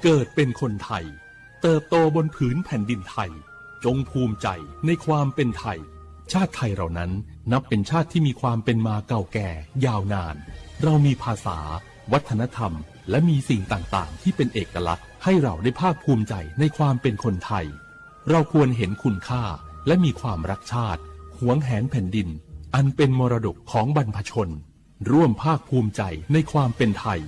เกิดเป็นคนไทยเติบโตบนผืนแผ่นดินไทยจงภูมิใจในความเป็นไทยชาติไทยเรานั้นนับเป็นชาติที่มีความเป็นมาเก่าแก่ยาวนานเรามีภาษาวัฒนธรรมและมีสิ่งต่างๆที่เป็นเอกลักษณ์ให้เราได้ภาคภูมิใจในความเป็นคนไทยเราควรเห็นคุณค่าและมีความรักชาติหวงแหนแผ่นดินอันเป็นมรดกของบรรพชนร่วมภาคภูมิใจในความเป็นไทย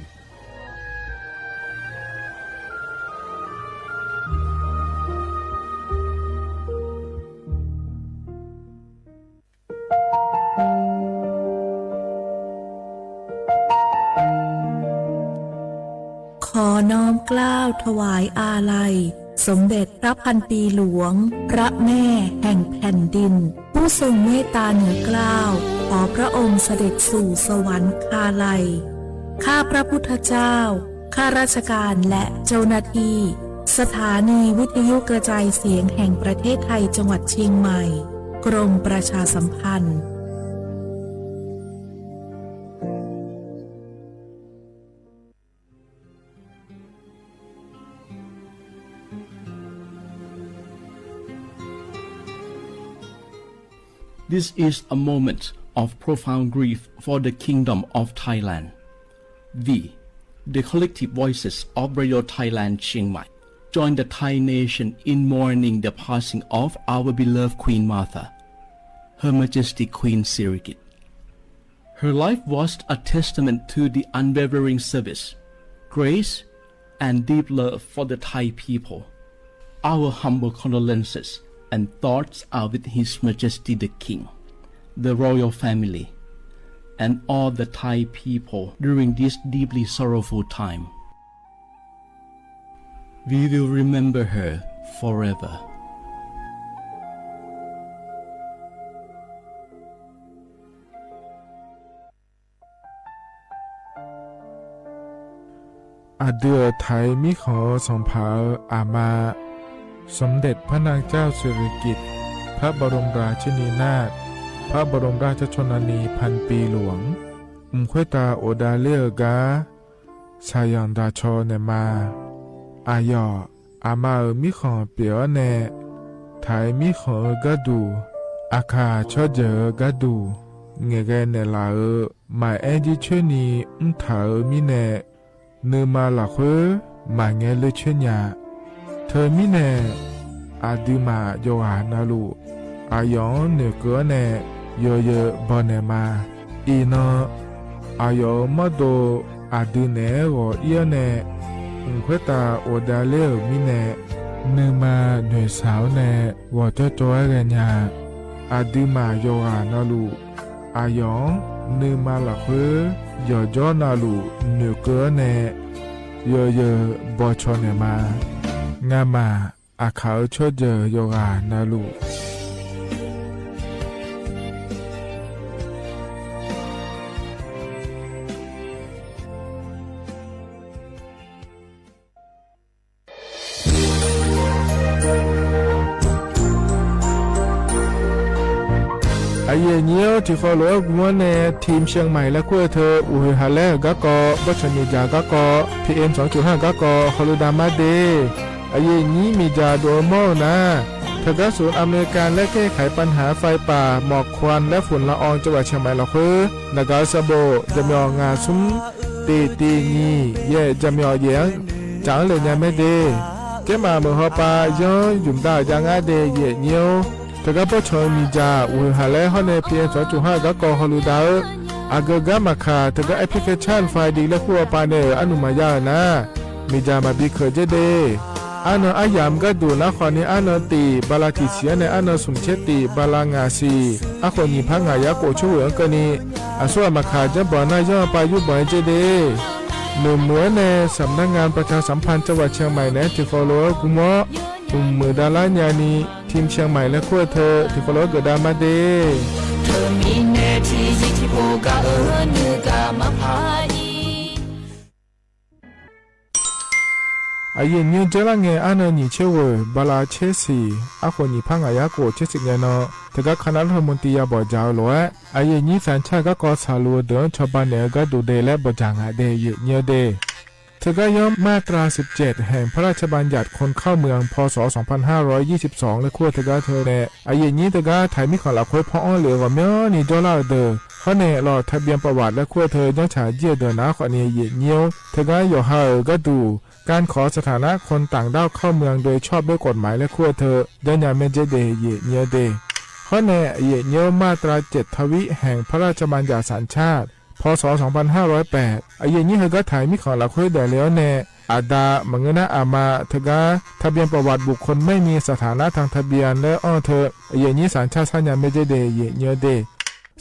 ขอน้อมเกล้าถวายอาลัยสมเด็จพระพันปีหลวงพระแม่แห่งแผ่นดินผู้ทรงเมตตาเหนือเกล้าขอพระองค์เสด็จสู่สวรรคาลัยข้าพระพุทธเจ้าข้าราชการและเจ้าหน้าที่สถานีวิทยุกระจายเสียงแห่งประเทศไทยจังหวัดเชียงใหม่กรมประชาสัมพันธ์ This is a moment of profound grief for the Kingdom of Thailand. We, the collective voices of Radio Thailand Chiang Mai, join the Thai nation in mourning the passing of our beloved Queen Martha, Her Majesty Queen Sirikit. Her life was a testament to the unwavering service, grace, and deep love for the Thai people. Our humble condolences and thoughts are with His Majesty the King, the royal family, and all the Thai people during this deeply sorrowful time. We will remember her forever. Adua Thai มิขอส่งเผาอามาสมเด็จพระนางเจ้าสิริกิติ์พระบรมราชินีนาถพระบรมราชชนนีพันปีหลวงควยตาโอดาเลียกาชายันดาชอเนมาอายออามามิขอเปียวเนไทยมิขอกะดูอาคาชอเจอกะดูเงเกเนลาหมายแอจิชนีถามิเนเนมาละเควมาเงเลเชญญาเธอมิเนอาดิมาโยหานาลูอายองเนเกเนโยเยบอเนมาอีนอายอมโดอาดิเนโอเอียเนควยตาโอดาเลมิเนเนมาหน่วยสาวเนวอเจโจเอเรญาอาดิมาโยหานาลูอายองเนมาละเควโยโจนาลูเนเกเนโยเยบอชอเนมางามาอาเขาชดเจอโยกานาลูไอเยี่ยวที่เขาหลวงมัวเนทีมเชียงใหม่และขั้วเธออุยฮาเลกะกอวัชนีจากะกอ PM 2.5 กะกอฮอลูดามาเดไอเยี่นี้มีจาโดโมนะทางศูนย์อเมริกันและแก้ไขปัญหาไฟป่าหมอกควันและฝุ่นละอองจังหวัดเชียงใหม่ละคือนากาซาโบจะมีงาซุ้มตีงีเย่จะมีเยียงจังเลยเนี่ยไม่เดแกมาเมื่อฮอปาย้อนยุ่มตาจางอาเดเย่เนียวทางปชมีจาอุยฮาเลฮอนเนพีเอ็น2.5 กะกอฮอลูดาอากกามาคาทางแอปพลิเคชันไฟดีและขั้วปาเนอนุมายานะมีจามาบิเคเจเดอันอายามก็ดูนะขอนี้อันตีบาลาติเสียในอันสุมเชติบาลางาซีอาคนนี้พังงายาโกช่วยกันนี้อาส่วนมาขาจะบ่อนายย่อไปยุบ่อยเจเดหนุ่มเหมือนในสำนักงานประชาสัมพันธ์จังหวัดเชียงใหม่ในที่ฟอลโล่กุมอมือดาราญานีทีมเชียงใหม่และขั้วเธอที่ฟอลโล่เกิดดามาเดเธอมีเนที่ยิที่โบกาเนือกามาพาอายุนิวเจลังเงอันนี้เชื่อว่าบาลาเชสีอาคนนี้พังอายาโกเชสิเงนอแต่ก็คณะรัฐมนตรีบอกเจ้าหลวงอายุนี้สัญชาติก็กอสาลัวเดินชาวบ้านเนี่ยก็ดูเดและบอกจางอาเดยเนียเดเธอ อก็ย่อมมาตรา 17 แห่งพระราชบัญญัติคนเข้าเมืองพศ 2522 และขั้วเธอก็เธอแน่ไอ้อย่างนี้เธอก็ถ่ายมิของหลักคุยพ่ออ้อเหลือว่าเมื่อนี่จอลาเดอเขาเนี่ยรอทะเบียนประวัติและขั้วเธอย้อนฉาเยี่ยเดินนะขอเนี่ยเยี่ยเงี้ยวเธอก็อยู่ห่างก็ดูการขอสถานะคนต่างด้าวเข้าเมืองโดยชอบด้วยกฎหมายและขั้วเธอย้อนยาเมเจเดเยี่ยเงี้ยวเดข้อแน่เยี่ยเงี้ยวมาตรา 7 ทวิแห่งพระราชบัญญัติสัญชาติพศ 2508 ไอ้อย่างนี้เธอก็ถ่ายมิของหลักคุยได้แล้วแน่อาดามังเงนะอามาเธอก็ทะเบียนประวัติบุคคลไม่มีสถานะทางทะเบียนและอ้อเธอไอ้อย่างนี้สัญชาติสัญญาไม่ได้เดเยเยเด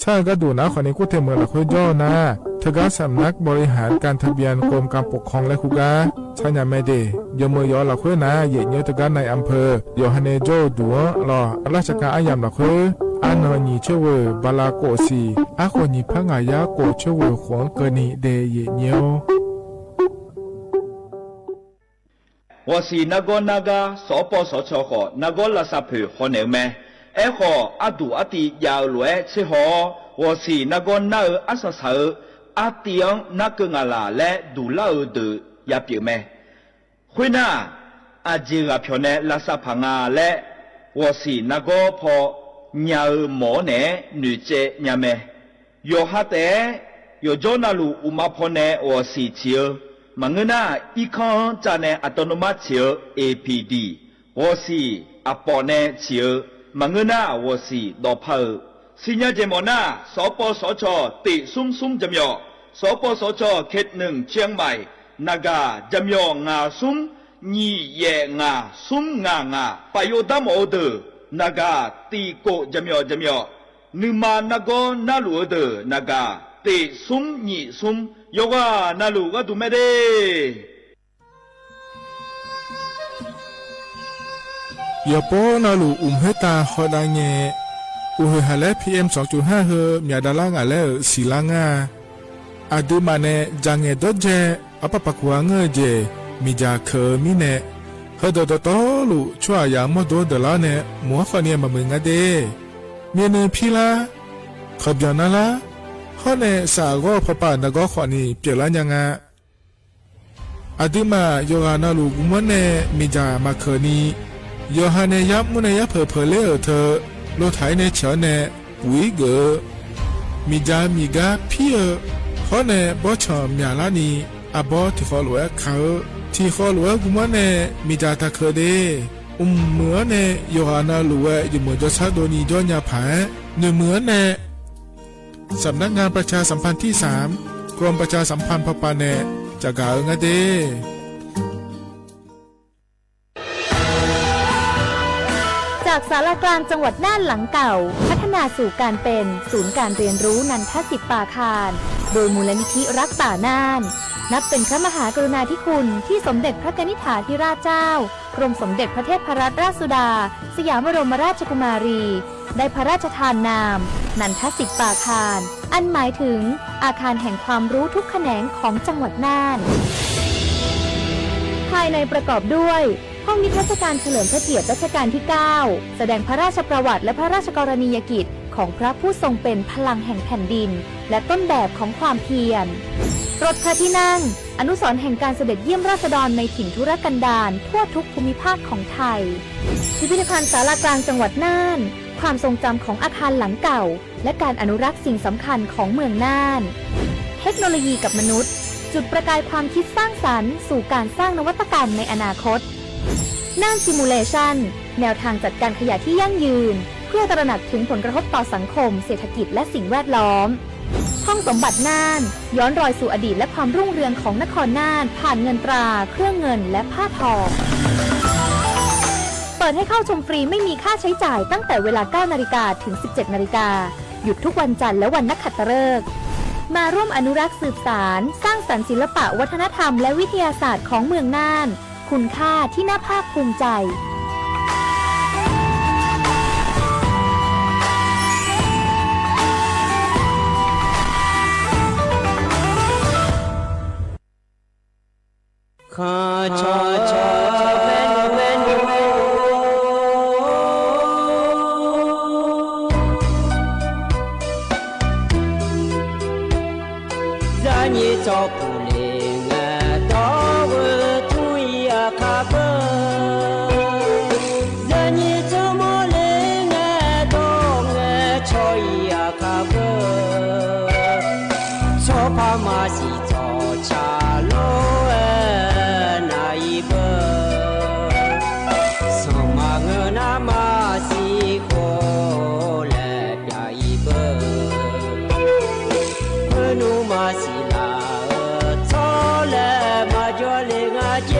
ใช่ก็ดูนะขอในกู้เทเมืองหลักคุยย่อนะเธอก็สำนักบริหารการทะเบียนกรมการปกครองและคุกาสัญญาไม่ได้ยมยอหลักคุยนะเยเยเธอก็ในอำเภอยอฮันเนโจดัวรอราชการอายามหลักคุยอันนนี้เชื่อว่าบาลาโกสีอาคนนี้พังอายาโกเชื่อว่าขวงเกนีเดเยเนียว我是那个所报所错的那个垃圾皮可能咩？阿杜阿弟要来吃好，我是那个阿萨手阿弟那个阿拉来杜老的也表咩？会那阿姐阿票呢垃圾棚阿来，我是那个破鸟毛呢女仔伢咩？有哈的有做那路乌马坡呢我是chill。Mangena ikan jane autonomous chill APD 我是阿婆呢chill Mangena 我是老婆Sinya jemona 所报所错地松松怎样所报所错เขต1เชียงใหม่นา a า怎样งาซุมนี่เยงาซุมงปโยดามอเดนา a ตีโก怎样นึมานาโกนาลูเดนา a ตีซุมนี่ซุมโยกานาลูก็ดูไม่ได้ยาโปนาลูเฮตาฮอดาเงอุเฮฮาเล PM 2.5 เฮมียดาลางาเลสีลางาอาดูมาเนจังเงดเจอปะปะกวางเจมีจาเคมีเนเฮดดตอลูชัวยามอดดลาเนมัวขอเนียมามึงอะเดเมียเนพีลาขบยานาลาข้อเนสาก็พอป่านก็ขอนี่เปลี่ยนแล้วยังไงอดีมาโยฮานาลูกุมันเนมีจามาเคนีโยฮาเนยับมุนเนยับเพอเล่เธอโลไทยเนเฉเนวิเกมีจามีกาพี่ข้อเนบอชอมยาลานีอาบอที่ขอหลวงเขาที่ขอหลวงกุมันเนมีจาตาเคเดเหมือนเนโยฮานาลูอยู่เหมือนจะชาโดนีย้อนยาผาเหมือนเนสำนักงานประชาสัมพันธ์ที่ 3 กรมประชาสัมพันธ์พปาเนจะกล่าวงาเดจากศาลากลางจังหวัดน่านหลังเก่าพัฒนาสู่การเป็นศูนย์การเรียนรู้นันทศิษย์ปาคารโดยมูลนิธิรักป่าน่านนับเป็นพระมหากรุณาธิคุณที่สมเด็จพระกนิษฐาธิราชเจ้ากรมสมเด็จพระเทพรัตนราชสุดาสยามบรมราชกุมารีได้พระราชทานนามนันทศิษย์ปาคารอันหมายถึงอาคารแห่งความรู้ทุกแขนงของจังหวัดน่านภายในประกอบด้วยห้องนิทรรศการเฉลิมพระเกียรติรัชกาลที่ 9 แสดงพระราชประวัติและพระราชกรณียกิจของพระผู้ทรงเป็นพลังแห่งแผ่นดินและต้นแบบของความเพียรรถพระที่นั่งอนุสรณ์แห่งการเสด็จเยี่ยมราษฎรในถิ่นทุรกันดารทั่วทุกภูมิภาคของไทยพิพิธภัณฑ์ศาลากลางจังหวัดน่านความทรงจำของอาคารหลังเก่าและการอนุรักษ์สิ่งสำคัญของเมืองน่านเทคโนโลยีกับมนุษย์จุดประกายความคิดสร้างสรรค์สู่การสร้างนวัตกรรมในอนาคตน่านซิมูเลชันแนวทางจัดการขยะที่ยั่งยืนเพื่อตระหนักถึงผลกระทบต่อสังคมเศรษฐกิจและสิ่งแวดล้อมห้องสมบัติน่านย้อนรอยสู่อดีตและความรุ่งเรืองของนครน่านผ่านเงินตราเครื่องเงินและผ้าทองเปิดให้เข้าชมฟรีไม่มีค่าใช้จ่ายตั้งแต่เวลา 9 นาฬิกาถึง 17 นาฬิกาหยุดทุกวันจันทร์และวันนักขัตฤกษ์มาร่วมอนุรักษ์สืบสานสร้างสรรค์ศิลปะวัฒนธรรมและวิทยาศาสตร์ของเมืองน่านคุณค่าที่น่าภาคภูมิใจข้าชอชอเว้นเว้นเว้น让你找不灵啊，到错怕嘛是错茶路那一步，什么个那嘛是过来下一步，我努嘛是啦错了嘛就来个接。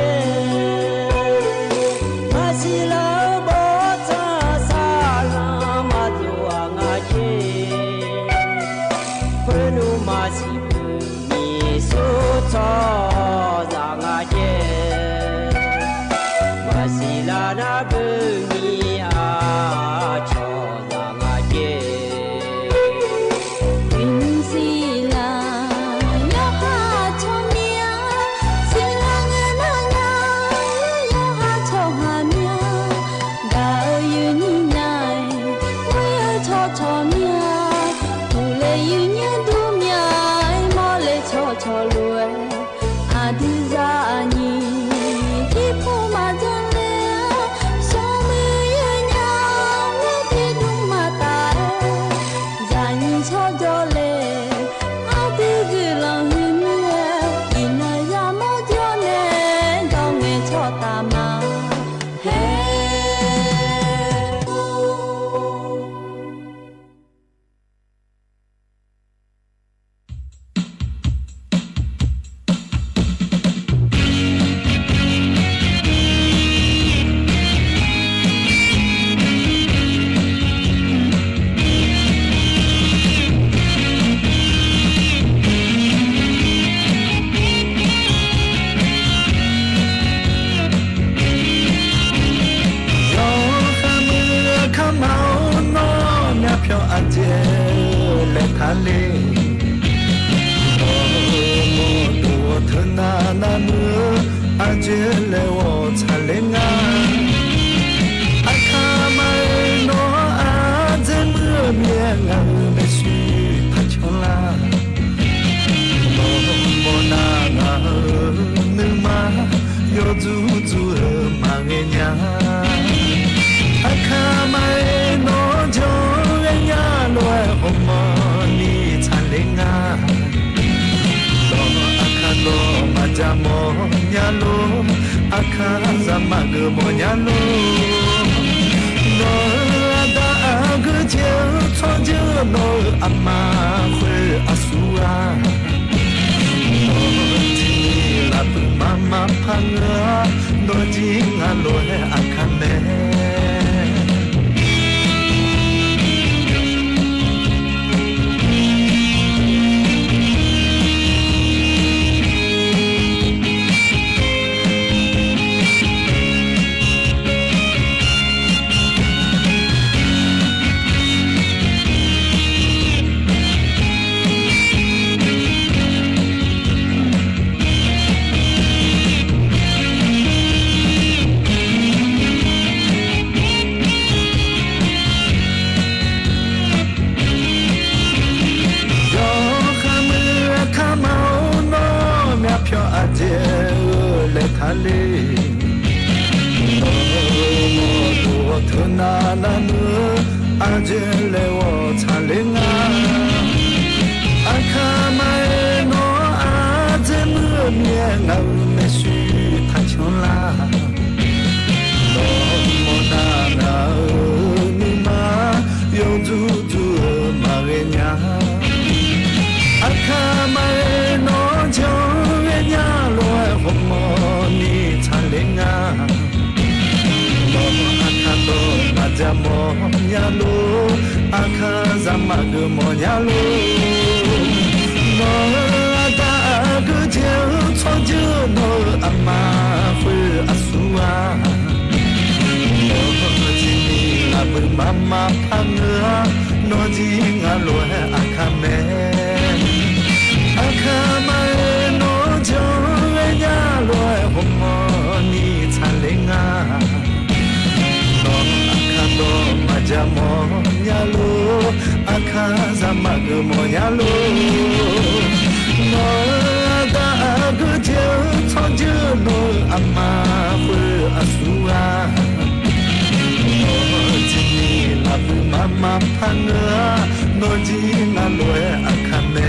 Mama panga no jinga loe akame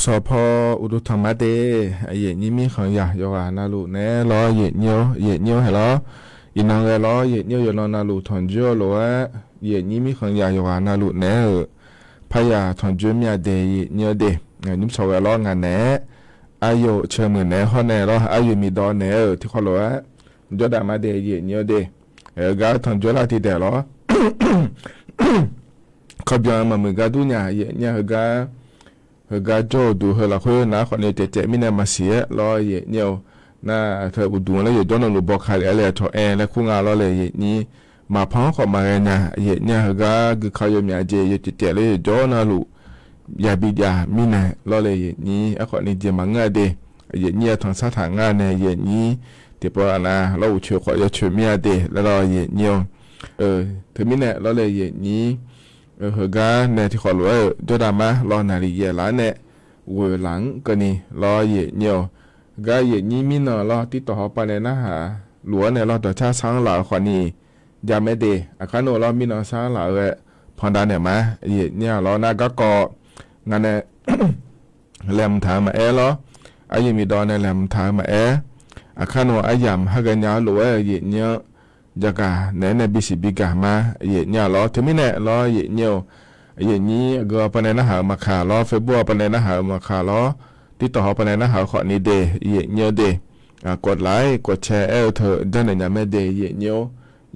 สพอุดุธรรมเดเยนี่มีของอยากยานาลูเนล้อเยเนียวให้ล้ออินังเอล้อเยเนียวยนาลูทอนจ่อล้อเยนี่มีของอยากยานาลูเนพยาทอนจ่อมีเดเยเนียวเดนิ่มสาวล้องานเนอายุเชื่อมือเนฮอนเนล้ออายุมีดอนเนที่เขาล้อจอดามาเดเยเนียวเดกาทอนจ่อลาที่เดล้อเขาเบียงมามือกาดูเนี่ยเยเนี่ยกาโจดูเฮลาคุยนะคนนี้เจ๊ไม่ได้มาเสียรอเยเนี่ยน่าเธออุดมแล้วอยู่จนเราบอกใครเลยทอเอแล้วคู่งานเราเลยเยนี้มาพังขอมาเนี่ยเยเนี่ยกาคือเขาอยู่มีอาเจยเจ๊เลยจอนาลูยาบิดามินะเราเลยเยนี้คนนี้เจมังเงาเดเยเนี่ยทางสถานงานเนี่ยเยนี้เดี๋ยวพอนะเราช่วยขอจะช่วยมีอาเดแล้วเราเยเนี่ยเธอมินะเราเลยเยนี้เฮกาเนี่ยที่ขอรู้จอดามารอนาฬิกาล้านเนี่ยเวหลังก็นี่รอเยเนียวกาเยนี่มินรอที่ต่อไปเนี่ยนะฮะหลัวเนี่ยรอต่อชาช้างหล่าคนนี้ยาไม่เดอาคารโนรอมินช้างหล่าพอดาเนี่ยมาเยเนี่ยรอนาก็ก่องานเนี่ยแหลมถามมารออายุมีดอนเนี่ยแหลมถามมาอาคารโนอายามฮักกันยาวหลัวเยเนี่ยจากาเนี่ยบิสิบิกามาเยเนี่ยรอถึงไม่เนี่ยรอเยเนี่ยเยนี้ก็ปนัยนะหามาขาล้อเฟบัวปนัยนะหามาขาล้อที่ต่อปนัยนะหาขอนี้เดเยเนี่ยเดกดไลค์กดแชร์เธอด้านไหนยังไม่เดเยเนี่ย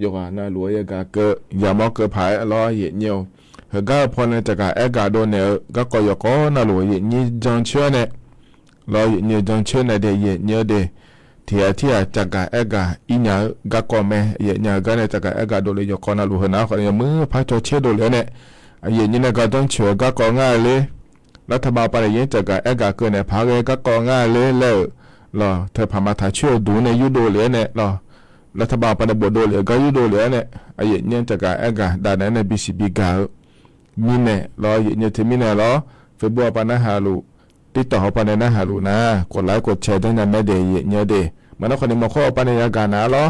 ยกน่าหลัวยากาเกอย่ามอกเกอผายล้อเยเนี่ยเฮก็พอในจากากาโดนเนี่ยก็กอยก็น่าหลัวเยนี้จังเชื่อเนี่ยล้อเยเนี่ยจังเชื่อในเดเยเนี่ยเดที่จากาอิญญากะกอมเยญากะเนี่ยจากาโดเลยยกนาลูหนาขอเนี่ยมือพระโจเชโดเลยเนี่ยเยญเนี่ยก็ต้องเชื่อกะกอง่ายเลยรัฐบาลไปเยญจากาเกินเนี่ยพาเกกะกอง่ายเลยแล้วรอเธอพามาถ่ายช่วยดูในยูโดเลยเนี่ยรอรัฐบาลไปในบทโดเลยก็ยูโดเลยเนี่ยเยญเนี่ยจากาดานในบีซีบีกามีเนี่ยรอเยญเนี่ยที่มีเนี่ยรอเฟบัวปนะฮาลูติดต่อเขาไปในนะฮาลูนะกดไลค์กดแชร์ตั้งแต่ไม่เดย์เนี่ยเดย์มันต้องคนนี้มาข้อไปในยาการนะล้อ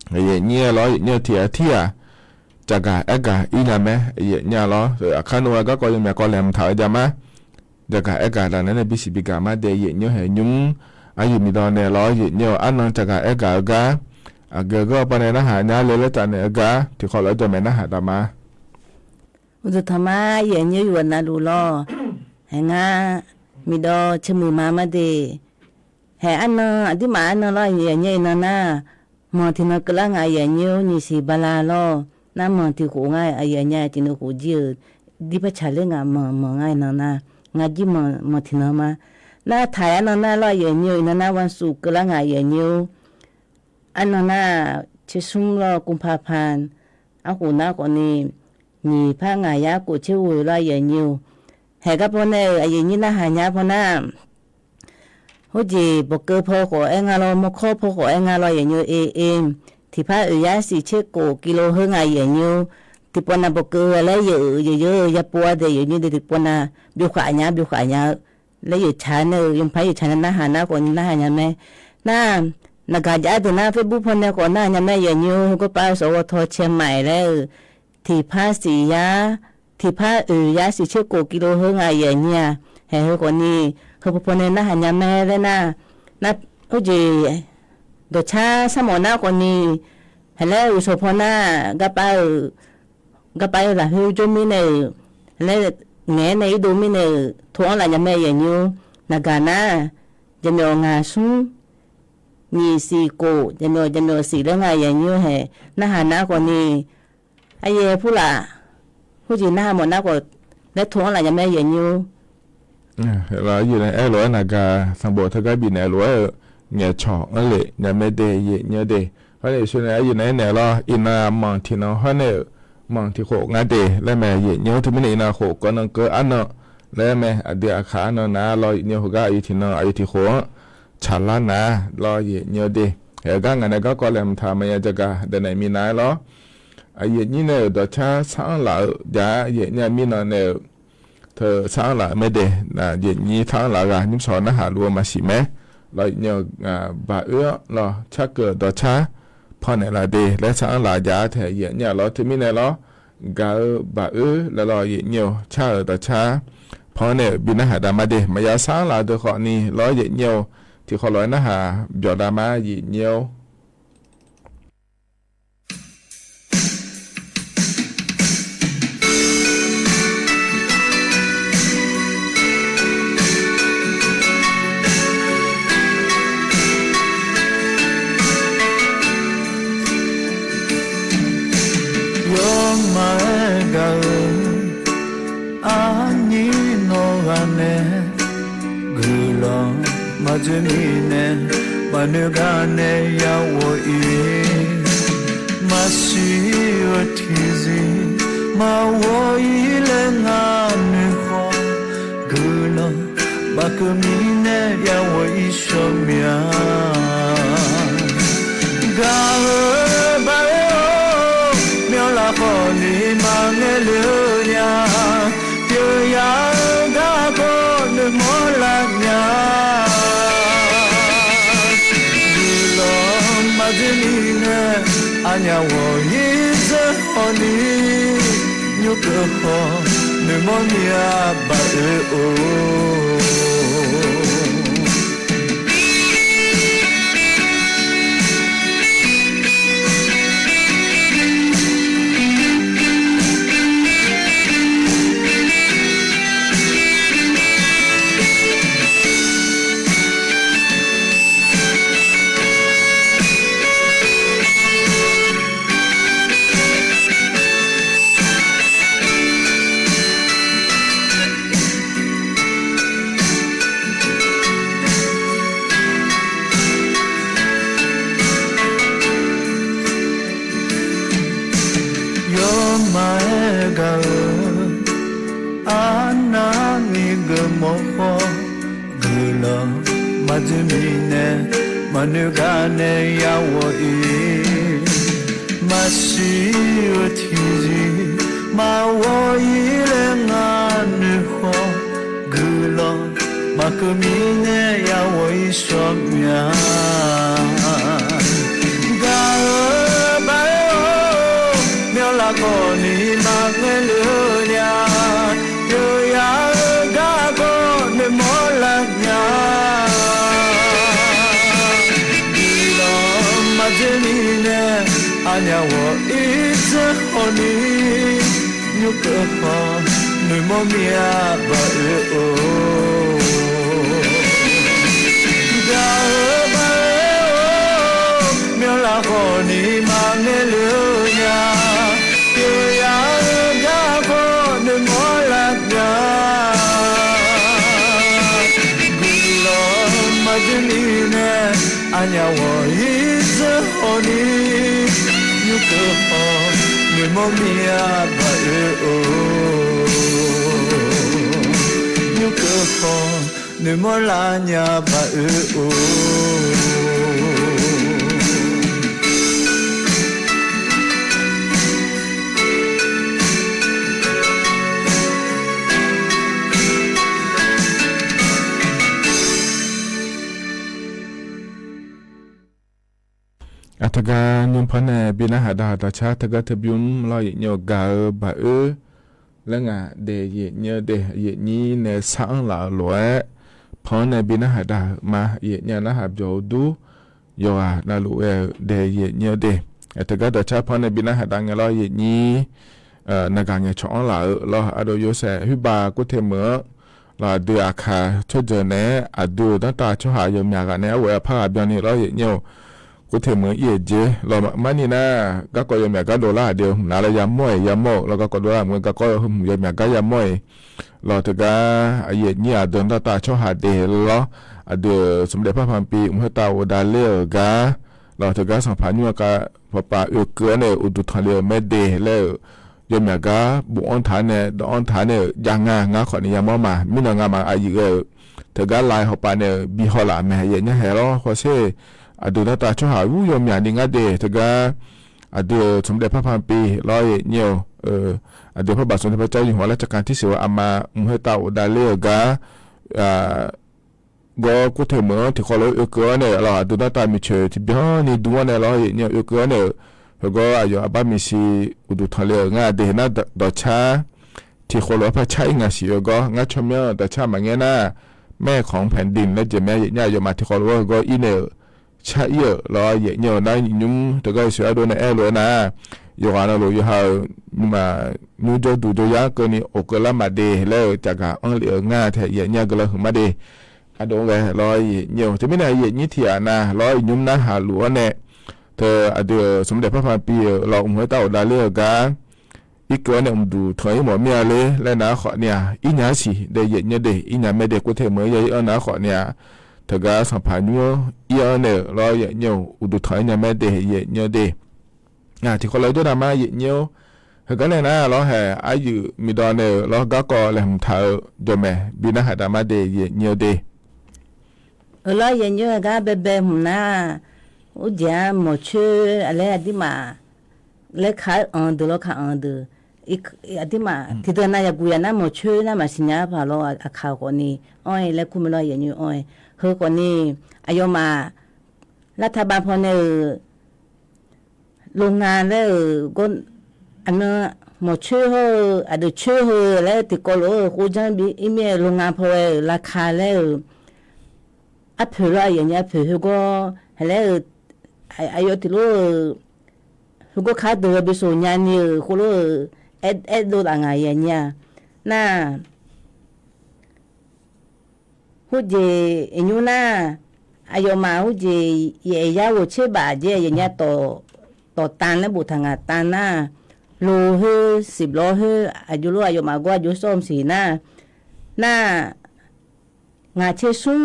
เนี่ยล้อเนี่ยที่จากอีน่ะไหมเนี่ยล้อข้านัวก็ยังมีก็แหลมถ่ายจะมาจากแล้วนั่นบิสิบิกามาเดย์เนี่ยเห็นยุ่งอายุมีตอนเนี่ยล้อเนี่ยอันนั้นจากก็ไปในนะฮะเนี่ยเลยแล้วจากเนี่ยที่เขาเราจะไม่นะฮะตามาอุตธรรมะเย็นอยู่วันนั้นดูล้อเห็นง่ามีดอชมือมาเดเฮ้อันนั้นอดีมาอันนั้นล้อเย็นๆนั่นนะมองที่นักกลางเย็นอยู่นี่สิบาลาล้อน้ำมองที่หัวง่ายเย็นๆที่นักหัวจีดีประชาเรื่องมองง่ายนั่นนะงาจีมองที่นั่นมาน้าถ่ายอันนั้นล้อเย็นอยู่นั่นนะวันศุกร์กลางเย็นอยู่อันนั้นนะเชื่อสุ่มล้อกุมภาพันธ์เอาหัวหน้าคนนี้นี่พางายากูเชื่อว่าเย็นอยู่เฮ้ก็พอเนี่ยเย็นนี่นะหายาพอนะหัวจีบอกเกอพอขอเอ็งเรามาข้อพอขอเอ็งเราอย่างเงี้ยเองที่พายาสีเช็คโกกิโลเฮงอย่างเงี้ยที่ปนับบอกเกออะไรเยอะยาปัวเดียอย่างเงี้ยที่ปนับบิวขายาแล้วอยู่ชั้นเนี่ยยังพายอยู่ชั้นนั้นหาหน้าคนหน้าอย่างแม่หน้ากาจ้าตัวหน้าเฟซบุ๊กพอเนี่ยก่อนหน้าอย่างแม่อย่างเงี้ยก็ไปสวทเชียงใหม่แล้วที่พาสียาที่พายาสีเช็คโกกิโลเฮงอย่างเงี้ยเฮ้คนนี้เขาพูดในนั้นหันยาแม่เลยนะเขาจีเดี๋ยวช้าสมองหน้าคนนี้เห็นแล้วอุศพหน้าก็ไปละหิวจนมีเนี่ยแล้วแง่ในดูมีเนี่ยท้องหลายยาแม่อย่างนี้นักการนะจะมีงานสู้มีสีโกจะมีสีเรื่องอะไรอย่างนี้เหรอหน้าหันหน้าคนนี้ไอ้เย่ผู้ละผู้จีหน้าหมดหน้าก็แล้วท้องหลายยาแม่อย่างนี้เราอยู่ในหลวงนากาสังบทก็บินในหลวงเนี่ยช่องนั่นแหละเนี่ยไม่ได้เนี่ยเดเพราะเนี่ยส่วนใหญ่อยู่ในเนี่ยเราอินามองที่น้องเขาเนี่ยมองที่โขกงาเดแล้วแม่เนี่ยที่ไม่ได้อินาโขก็นั่งเกิดอันเนาะแล้วแม่เดี๋ยวขาเนาะนะเราเนี่ยเขาก็อยู่ที่น้องอยู่ที่โขฉันละนะเราเนี่ยเดเฮ้ยก็งั้นก็แหลมทำมันจะก็เดินไหนมีนายเราเนี่ยเนี่ยตัวช้าสร้างหล่าอย่าเนี่ยมีนายเนี่ยเธอสร้างหล่าไม่เดนะเย็นนี้ทั้งหล่ากันนิ่มสอนนะหารัวมาสิแม่เราเนี่ยบ่าเราชักเกิดต่อช้าพอในหลายเดและสร้างหล่ายาเธอเย็นเนี่ยเราที่มีในเราก็บ่าแล้วเราเย็นเนี่ยช้าต่อช้าพ พอเนี่ยบินนะหาดามาเดมายาสร้างลาเดขอนี่ร้อยเยียวที่ขอร้อยนะหาบยอดามาเยียว마누가네 야워이 마시어티지 마워이랭아느호 그너 바꾸미네 야워이 쇼미야 가을바요 멸라호니 망해르냐 뼈야가고는 몰랐냐 마지니네 아냐워 이제허니 뉴크호 느모니아 바르오 마지미네 마누가네 야워이 마시어티지 마워이랭아느호 글러 마크미네 야워이 쇼미야 가을바요 멸라고니 망해르냐 여야가고는 몰랐냐 마지니네 아냐워 이제허니 뉴크호 느모미야 바르오 가을바요 멸라호니 망해르냐 뼈야가고는 몰랐냐 굴러 마지니네 아냐워 이제허니 뉴크호 느모미야 바르오 뉴크호 느몰라냐 바르오อัตกานุพันบินาหาดาตาชาตกาทบิยุมลอยเนียวกาบะแล้วงาเดยเนียเดยนี้เนสังลาหลวยพอในบินาหาดามาเยเนียนะหาบโยดูโยอานาลุเอเดยเนียเดอัตกาตาชาพอในบินาหาดางลอยนี้นากางเงชองลาลออโดโยเซฮิบากุเทเมลาเดืออาคาชดเจเนอดูตั้งตาชหายมยากเนเวพาบยานีลอยเนียวกูเทมือเอียเจเรามันนี่นะก็ก็ยอมอยากก็$เดียวนาละยามมวยยามโมแล้วก็ก็$เหมือนก็ยอมอยากก็ยามมวยเราถึงก็เอียเนี่ยเดินตาช่อหาเดล้อเดือสมเด็จพระพันปีมุขตาวดาเลียกาเราถึงก็สัมพันธ์ว่าก็ปะเกลือเนี่ยอุดุทะเลไม่เดแล้วยอมอยากก็บุอันฐานเนี่ยดอันฐานเนี่ยยังงาขอนี่ยามมาไม่นางมาอายุถึงก็ลายเขาไปเนี่ยบีฮอลาแม่เย็นเนี่ยเห็นแล้วเขาเช่อดูตาช่อหาวุยมอย่างนี้งั้นเดถึงก็ดูสมเด็จพระพันปีร้อยเนียวดูพระบาทสมเด็จพระเจ้าอยู่หัวรัชกาลที่10อามามุขตาวดาเลียกาก็กูเถอะเหมือนที่เขาเลยเกลือเนี่ยเราดูตามีเฉยที่บ้านนี่ดูว่าเนี่ยเราเนี่ยเกลือเนี่ยแล้วก็อายุอาบ้ามีสีอุดุทะเลง่ายเดน่าดอชา ที่คนเราพระใช้งาเสียก็งัดชมเยอะแต่ชามาเงี้ยนะแม่ของแผ่นดินและจะแม่ใหญ่ๆยมาที่คนว่าก็อีเนอใช่เยอะรอใหญ่เยอะนะยุ่งแต่ก็เสียโดนแอร์เลยนะอยู่กันเราอยู่ห่างมานูโจดูโจยาก็นี่อกละมาเดแล้วจากการอังเลียง่าแท้ใหญ่เนี่ยก็เลยมาเดอะโดนเลยรอเยอะจะไม่ได้ใหญ่ยี่เถียนะรอยุ่งนะหาหลวงเนี่ยเธออดีตสมเด็จพระพันปีเราหัวเต่าดาเลือกกันอีกคนเนี่ยดูถอยหมอเมียเลยและนาขอเนี่ยอีหน้าสิได้เย็นเนี่ยเดอีหน้าไม่ได้กูเทเมื่อยัยนาขอเนี่ยเธอก็สัมผัสอยู่อีอันเนี่ยรอเย็นเนี่ยอุดถอยเนี่ยไม่ได้เย็นเนี่ยเดที่คนเราด้วยนะมาเย็นเนี่ยเธอก็เนี่ยนะเราแห่อายุมีดอนเนี่ยเราก็เลยทำเธอจนแม่บินหาดามาเดเย็นเนี่ยเดเราเย็นเนี่ยก็เบบๆหุ่นนะอุจจาหมอชื่ออะไรที่มาเล็กขายอันเดอร์ขายอันเดอร์อีกที่มาที่ตอนนั้นอยากกูยันนะหมอช่วยนะมาสิญญาพาเราอาข่าวคนนี้อ้อยแล้วคุณไม่รออย่างนี้อ้อยเฮ้คนนี้อายุมารัฐบาลพอเนี่ยโรงงานแล้วก็อันนั้นหมอช่วยเฮ้อดีช่วยเฮ้แล้วติดกอล์กูจะมีอีเมลโรงงานพอราคาแล้วอัพเผื่ออย่างเงี้ยเผื่อก็แล้วอายุที่รู้ก็ขาดเดือบส่วนใหญ่เนี่ยคุณรู้ดูต่างไงเนี่ยน่าหุ่นเจอายุน่าอายุมาหุ่นเจยาวเชื่อบาเจอย่างเงี้ยต่อตันแล้วบุตรทางตันน่าโลเฮ10โลเฮอายุรู้อายุมากว่าอายุส้มสีน่างาเชื่อซุ้ม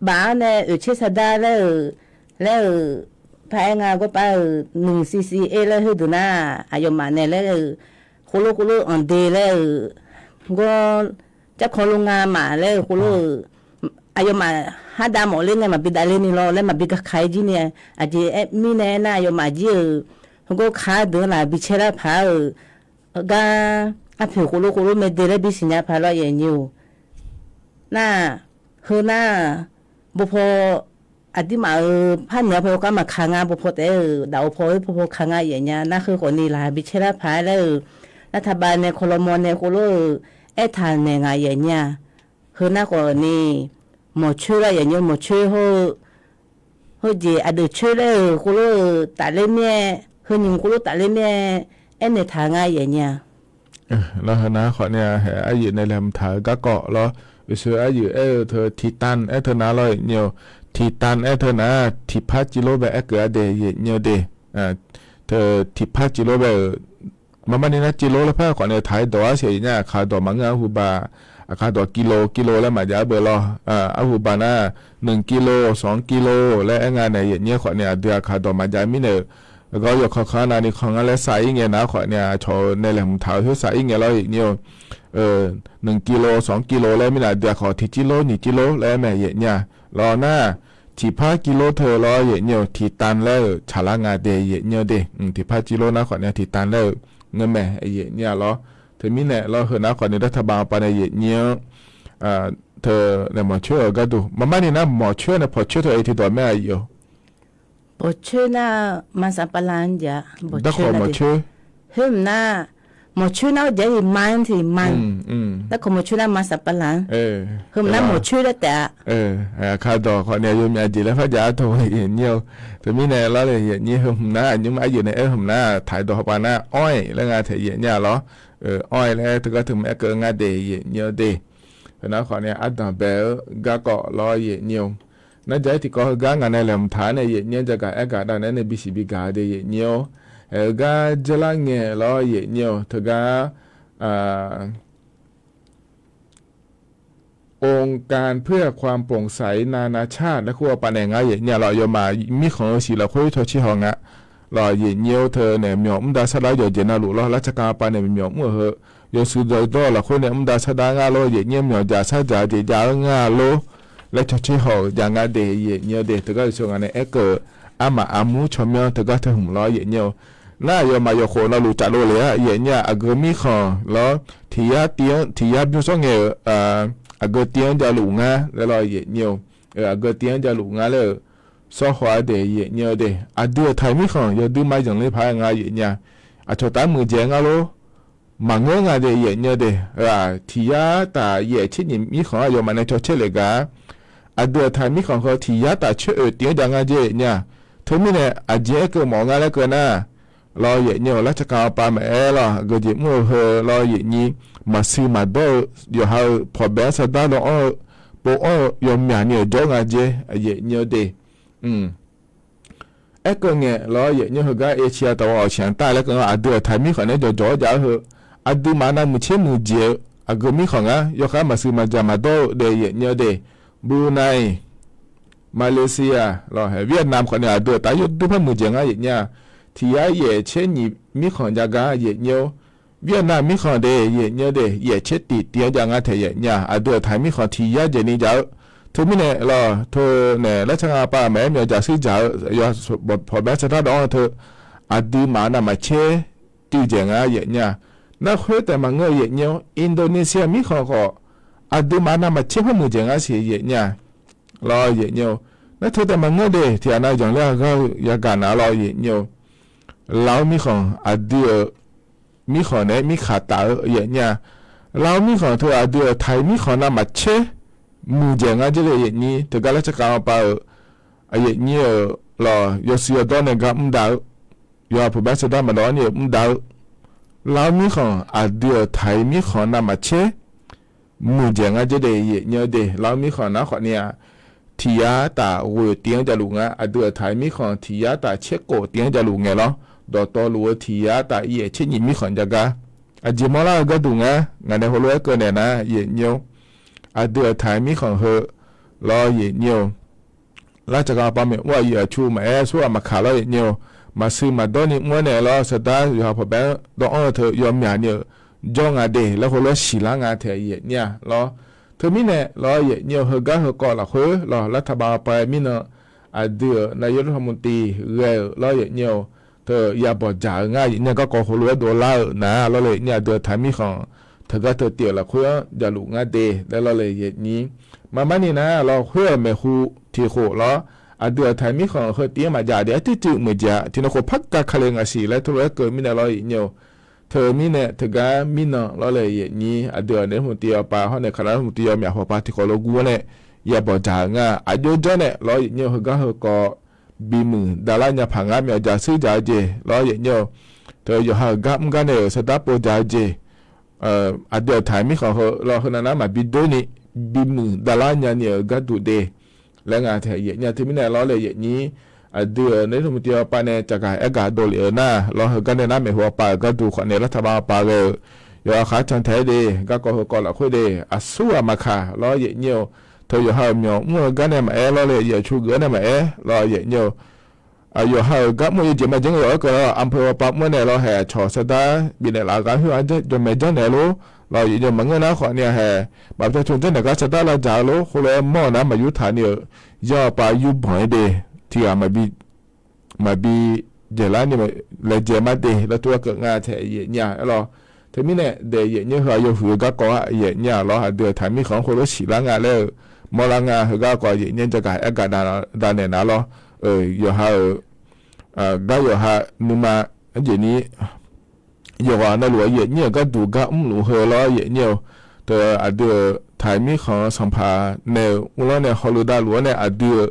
บ้านเนี่ยเชื่อสดาแล้วภายงานก็ไป1ccแล้วให้ดูนะอายุมาเนี่ยแล้วคุโลอันเดแล้วก็จะขอโรงงานมาแล้วคุโลอายุมาหาดามอเล่นเนี่ยมาบิดาเล่นนี่รอแล้วมาบิดขายจีเนี่ยอาจจะมีแน่น่าอายุมาจีก็ขาเดินละบิเชล่าพาก็อาผิวคุโลไม่เดแล้วบิสิญญาพาเราอย่างนี้น่าเฮน่าบุพอดีมาพันเหนือพอก็มาค้างานพอแต่ดาวพอค้างานอย่างเงี้ยนั่นคือคนนี้ล่ะบิเชล่าพาแล้วรัฐบาลในโคลมอนในโคโลทานในงานอย่างเงี้ยคือน่าคนนี้หมอช่วยอย่างเงี้ยหมอช่วยเขาจีอดีตช่วยแล้วโคโลตัดเล่มเนี่ยคือหนึ่งโคโลตัดเล่มเนี่ยในทางงานอย่างเงี้ยแล้วนะขอเนี่ยอายุในแหลมถ่ายก็เกาะแล้ววิศวอายุเธอทิตันเธอน่าเลยเนี่ยทีตันเธอนะทีพัดจิโร่แบบเกิดเดย์เนียเดเธอทีพัดจิโร่แบบมันนี่นะจิโร่แล้วพ่อขอเนี่ยถ่ายตัวเสียเนี่ยขาตัวมังงะหูบาขาตัวกิโลแล้วมาจะเบลล์หูบานะ1กิโล2กิโลและงานเนี่ยขอเนี่ยเดือขาตัวมาจะมีเนี่ยก็อยู่ข้างๆนี่ของอะไรใส่เงี้ยนะขอเนี่ยโชว์ในแหล่งถ่ายที่ใส่เงี้ยแล้วเนี่ย1กิโล2กิโลแล้วมีน่ะเดือขอที่กิโล1กิโลแล้วแม่เนี่ยรอหน้าที่พากิโลเธอรอเยเนี่ยที่ตันแล้วชาลางาเดเยเนี่ยเดที่พากิโลนะขอเนี่ยที่ตันแล้วเงินแม่เยเนี่ยรอเธอมีเนี่ยรอเธอนะขอเนี่ยรัฐบาลไปในเยเนี่ยเธอเนี่ยหมอช่วยก็ดูมันนี่นะหมอช่วยเนี่ยพอช่วยเธอที่ตัวแม่อยู่พอช่วยนะมาสัมปลันจ้ะได้ขอหมอช่วยเฮ้ยนะหมอช่วยนะเดี๋ยวมันที่มันแล้วขอหมอช่วยนะมาสัมปลันเฮ้ยนะหมอช่วยแล้วแต่ข้าดอกขอเนี่ยยมยาจีแล้วพระยาโทรเห็นเนี่ยแต่มีเนี่ยแล้วเลยเห็นเนี่ยเฮ้ยนะยุ่งอายุในเฮ้ยนะถ่ายดอกปานะอ้อยแล้วงานถ่ายเห็นเนี่ยหรออ้อยแล้วถึงก็ถึงแม่เกิดงานเดย์เนี่ยเดย์นะขอเนี่ยอัดดับเบลก็เกาะรอเห็นเนี่ยนั่นใจที่ก็กางานในลำธารเนี่ยเนี่ยจะกับอากาศนั้นในบิสิบิกาเดียเนี่ยก็จะละเงี้ยล้อเนี่ยถึงก็องค์การเพื่อความโปร่งใสนานาชาติและขั้วปานแงเนี่ยเราอยู่มามีของสิเราคุยทอชิฮองะเราเนี่ยเธอเนี่ยมีอุ้มดาสลายอยู่เจน่าลูเราราชการปานเนี่ยมีอุ้มเหอะอยู่สุดยอดเราคุยเนี่ยอุ้มดาสดางาโลเนี่ยมีจ่าซาจ่าเดียงาโลและชดเชยหออย่างงานเดียเนี่ยเดียถึงก็ส่งงานในเกิดอามาอามูชมเนาะถึงก็ถึงร้อยเนี่ยน่าโยมาโยโคน่ารู้จักโลเลยอะเนี่ยอากมีข้อแล้วที่ยาเตียงที่ยาบิวส่งอากเตียงจะหลุงอ่ะแล้วเนี่ยอากเตียงจะหลุงอ่ะเลยสอหัวเดียเนี่ยเดียอดีตไทยมีข้อยาดูไม่จังเลยพายงานเนี่ยชดตามมือเจงอ่ะโล mà ngỡ ngà để dễ nhớ để thì ya ta dễ chết nhỉ mi khó yo mà này cho chết lại cả đưa thay mi khó thì ya ta chơi ở tiếng chẳng ai dễ nha thôi mi này dễ cơ mỏ ngà lại cơ na lo dễ nhớ là chắc cao ba mẹ lo cái gì mua hờ lo dễ nhỉ mà sư mà đâu yo ha phò bé sa da lo bộ yo mẹ nhớ cho ngà dễ nhớ để cơ nghe lo dễ nhớ hờ cái chia tàu ở chẳng ta lại cơ đưa thay mi khó này cho giá hờ đưa mà nam một chế một dễ cái mi khó á yo khá mà sư mà giả mà đâu để dễ nhớ để Brunei Malaysia lo Việt Nam khó này đưa tại đưa phải một dễ á dễ nha thì dễ chế nhị mi khó giá cả dễ nhớ Việt Nam mi khó để dễ nhớ để dễ chế tiếng giá thể dễ nha đưa thay mi khó thì dễ ní giáo thôi mi này lo thôi này lấy chẳng ba mẹ mi giả sư giáo yo bỏ bé sẽ đó thôi đưa mà nam mà chế tiêu dễ á dễ nha那会的嘛，我也牛，印度尼西亚米好好，对嘛那么结婚目前还是也牛，老也牛，那他的嘛我的天那讲了个也干那老也牛，老米好对米好呢米卡达也牛，老米好他对台米好那么切，目前啊这个也牛，他个了这个把也牛老有时有多那个唔到，有普遍是他们老呢唔到。lão mi khon đưa thầy mi khon nằm mà chế mù giang á chế để nhớ để lão mi khon nó khon nha thì ta vừa tiếng cho luôn á đưa thầy mi khon thì ta chế cổ tiếng cho luôn nghe lo đó to luôn thì ta ye chế nhị mi khon jaga chỉ mà là cái đúng á ngày này hồi cái này na ye nhiều đưa thầy mi khon hơ lo ye nhiều là chắc là ba mẹว่าye chu mẹ số mà khá lo ye nhiều mà sư mà đó ni mua này lo sẽ ta yo học bé đó thôi yo mẹ nhiều do ngà để là hồi lo xì lá ngà thể vậy nha lo thôi mi này lo vậy nhiều hơi gắt hơi cò là khứ lo là thà bàไปmi nè đưa nายกรัฐมนตรีlo vậy nhiều thôi ya bỏ trả ngay vậy nha có hồi lo đô la nè loเลยเนี่ย đưa thái miของเธอก็เธอเตี๋ยวละkhứอย่าลุงาเดแล้วloเลยvậyนี้มานี่นะlo khứแม่ฮูที่โคlo đưa thầy mi khoảng hơi tiếng mà giả để tự tự mới giả thì nó có phát cả khả năng gì lại thôi cái mi này nói nhiều thờ mi này thờ cái mi nó nói là gì đưa đến một tiêu ba họ này khả năng một tiêu mẹ họ ba thì có logo này ya bỏ giả nga đưa cho này nói nhiều hơi cái hơi có bị mù đã là nhà phẳng mẹ giả sư giả gì nói nhiều thờ giờ hơi cái này sẽ đáp bộ giả gì đưa thầy mi khoảng hơi lo hơn là mà bị đôi này bị mù đã là nhà nhiều cái đủ đềแล้วงานเถียเนี่ยที่ไม่แน่ล้อเลยอย่างนี้เดือนในทุกที่ไปเนี่ยจะกลายอากาศโดนเลยนะล้อเหกันในน้ำไม่หัวปลาก็ดูคนในรัฐบาลปลาเลยอยู่อาคาจันทร์ดีก็ก็หัวก่อนละคุยดีสู้มาค่ะล้ออย่างเงี้ยเธออยู่ห้ามอยู่มั่วกันในมาล้อเลยอย่าชูเกินในมาล้ออย่างเงี้ยอยู่ห้ามก็มั่วจะมาจังเลยก็อำเภอปากมั่วเนี่ยล้อแห่ชอสตาบินในหลักการที่ว่าจะไม่จังเนี่ยรู้เราอยู่เหมือนกันนะขอเนี่ยแห่แบบจะชนเจ้าหน้าที่สตาร์เราจ่ายรู้คนละหม้อน้ำมายุทธาเนี่ยย่อปลายุบหอยเดที่มาบีเจริญนี่มาเลยเจมาเดแล้วตัวเกิดงานแท้เยี่ยเนี่ยเราทีนี้เนี่ยเดย์เยี่ยเนี่ยเขาอยู่หัวก็ก่อเยี่ยเนี่ยเราหาเดือดถ่ายมีของคนละสีละงานแล้วมอละงานหัวก็ก่อเยี่ยเนี่ยจะกลายอากาศดานเนี่ยนะเราอยู่หาก็อยู่หานุ่มอันนี้อยู่ว่าในหลวงเยี่ยเนี่ยก็ดูก็หลวงเหรอเยี่ยเนี่ยแต่เดือดถ่ายมีของสัมภาเนี่ยอุลเนี่ยฮอลลูดาหลวงเนี่ยเดือด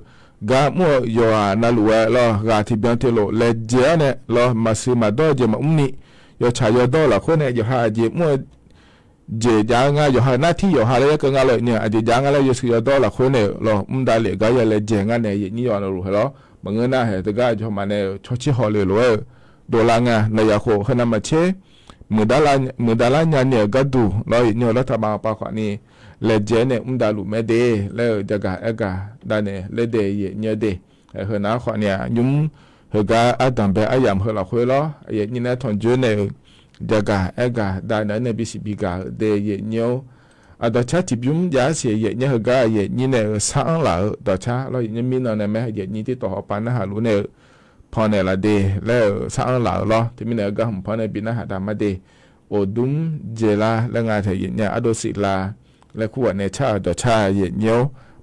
กามัวอยู่ในหลวงเรากาที่เบียนเทโลเลเจเนี่ยเรามาซื้อมาดอเจมานี่อยู่ชายดอละคนเนี่ยอยู่หาเจมัวเจจางาอยู่หาหน้าที่อยู่หาอะไรก็งานเลยเนี่ยเจจางอะไรอยู่ซื้อดอละคนเนี่ยเราได้เลยก็อย่าเลเจงานเนี่ยยี่นี่อยู่ในหลวงเราบางเงินน่ะเหตุการณ์จะมาเนี่ยชดเชยฮอลเลยหลวงโดลางาในยาโคขนาดมาเชมือดาลาเนี่ยก็ดูเราเนี่ยรัฐบาลปากนี้เลเจเนี่ยดาลุไม่เดแล้วจะกะเอกะดาเนี่ยเลเดยเนี่ยเดเฮน่าขอเนี่ยยุ่งเฮกะอาดัมเบอายามเฮละคุยล้อเยนี่นะทอนเจเนี่ยจะกะเอกะดาเนี่ยบิสิบิกะเดยเนี่ยดอชาจิบยุ่งยาเสียเยเนี่ยเฮกะเยนี่เนี่ยสังหลังดอชาเราเนี่ยมีนอนเนี่ยแม่เยนี่ที่ต่อปานนะฮะรู้เนี่ยพอเนี่ยละเดแล้วสังหลังล้อที่มีเนี่ยก็ผมพอเนี่ยบินนะฮะดามาเดโอดุมเจลาแล้วงานเถียเนี่ยอโดสิลาและขวดในชาดอชาเย็นเยียว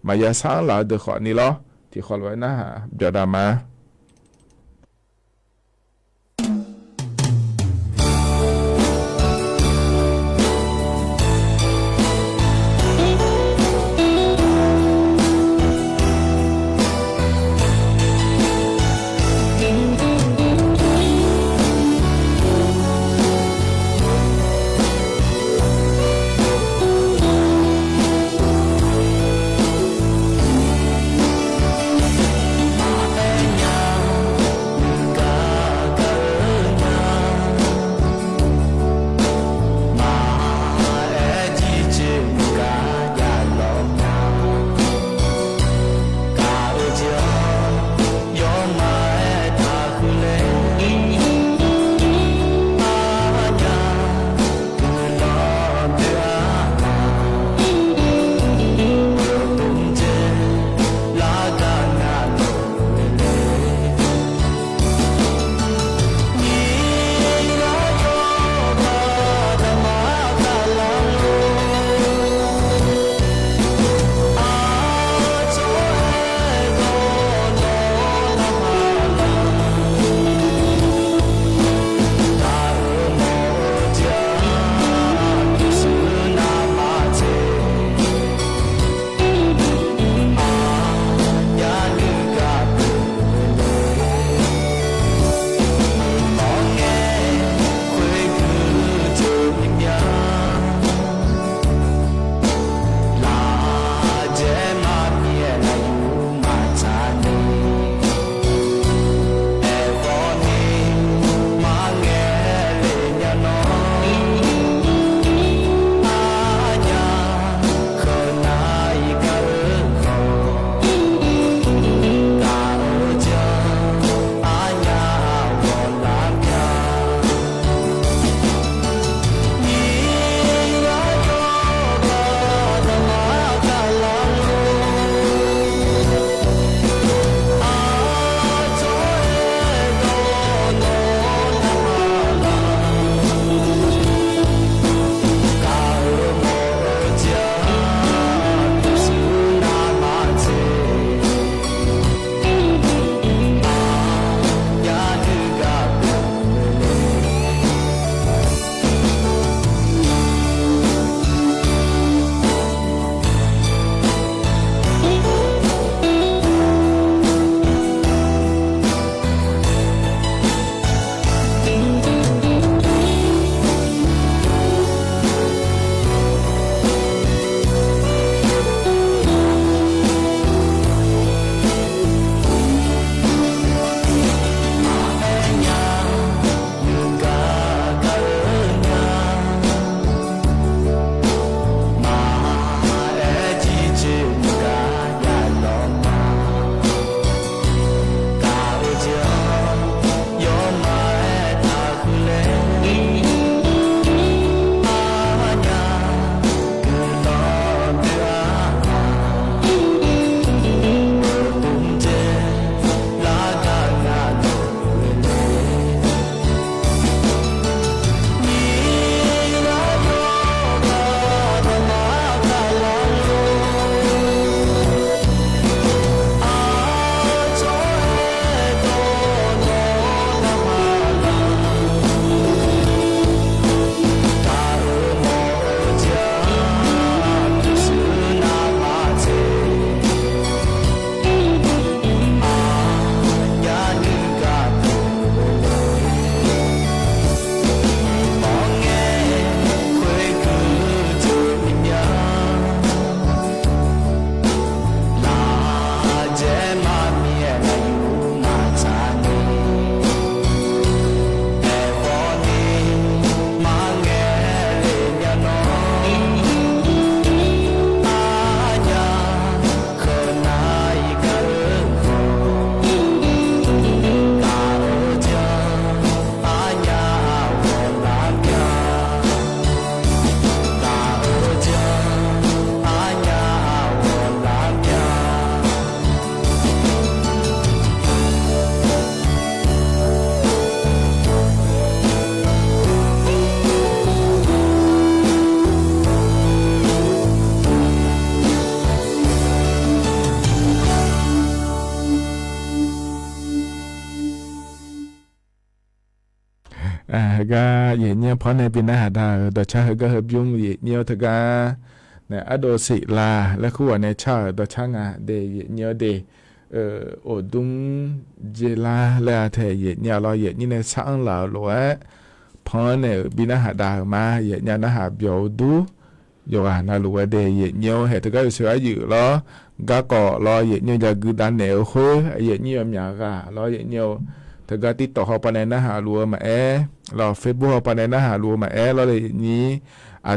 มายาสางหลาเดขอนี่ล้อที่ขอไว้นะฮะเดี๋ยวดามา ก็เย็นเนี่ยเพราะในปีหน้าดาวดอชาก็เฮบยุ่งเย็นเนี่ยทกาเนี่ยอโดสิลาและคู่ในชาดอชางาเดเย็นเนี่ยเดโอดุงเจลาและเทเย็นเนี่ยเราเย็นนี่ในช่างเราหลวงเพราะในปีหน้าดาวมาเย็นเนี่ยนะหาเบียวดูอยู่อ่ะน่ารู้ว่าเดย์เย็นเยี่ยวเหตุก็เสืออยู่ล้อก็ก่อล้อเย็นเยี่ยวจะกูดันเหนียวคุยเย็นเยี่ยวมีอะไรล้อเย็นเยี่ยวถึงก็ติดต่อเขาไปในหาลัวมาล้อเฟซบุ๊กเขาไปในหาลัวมาล้อเลยนี้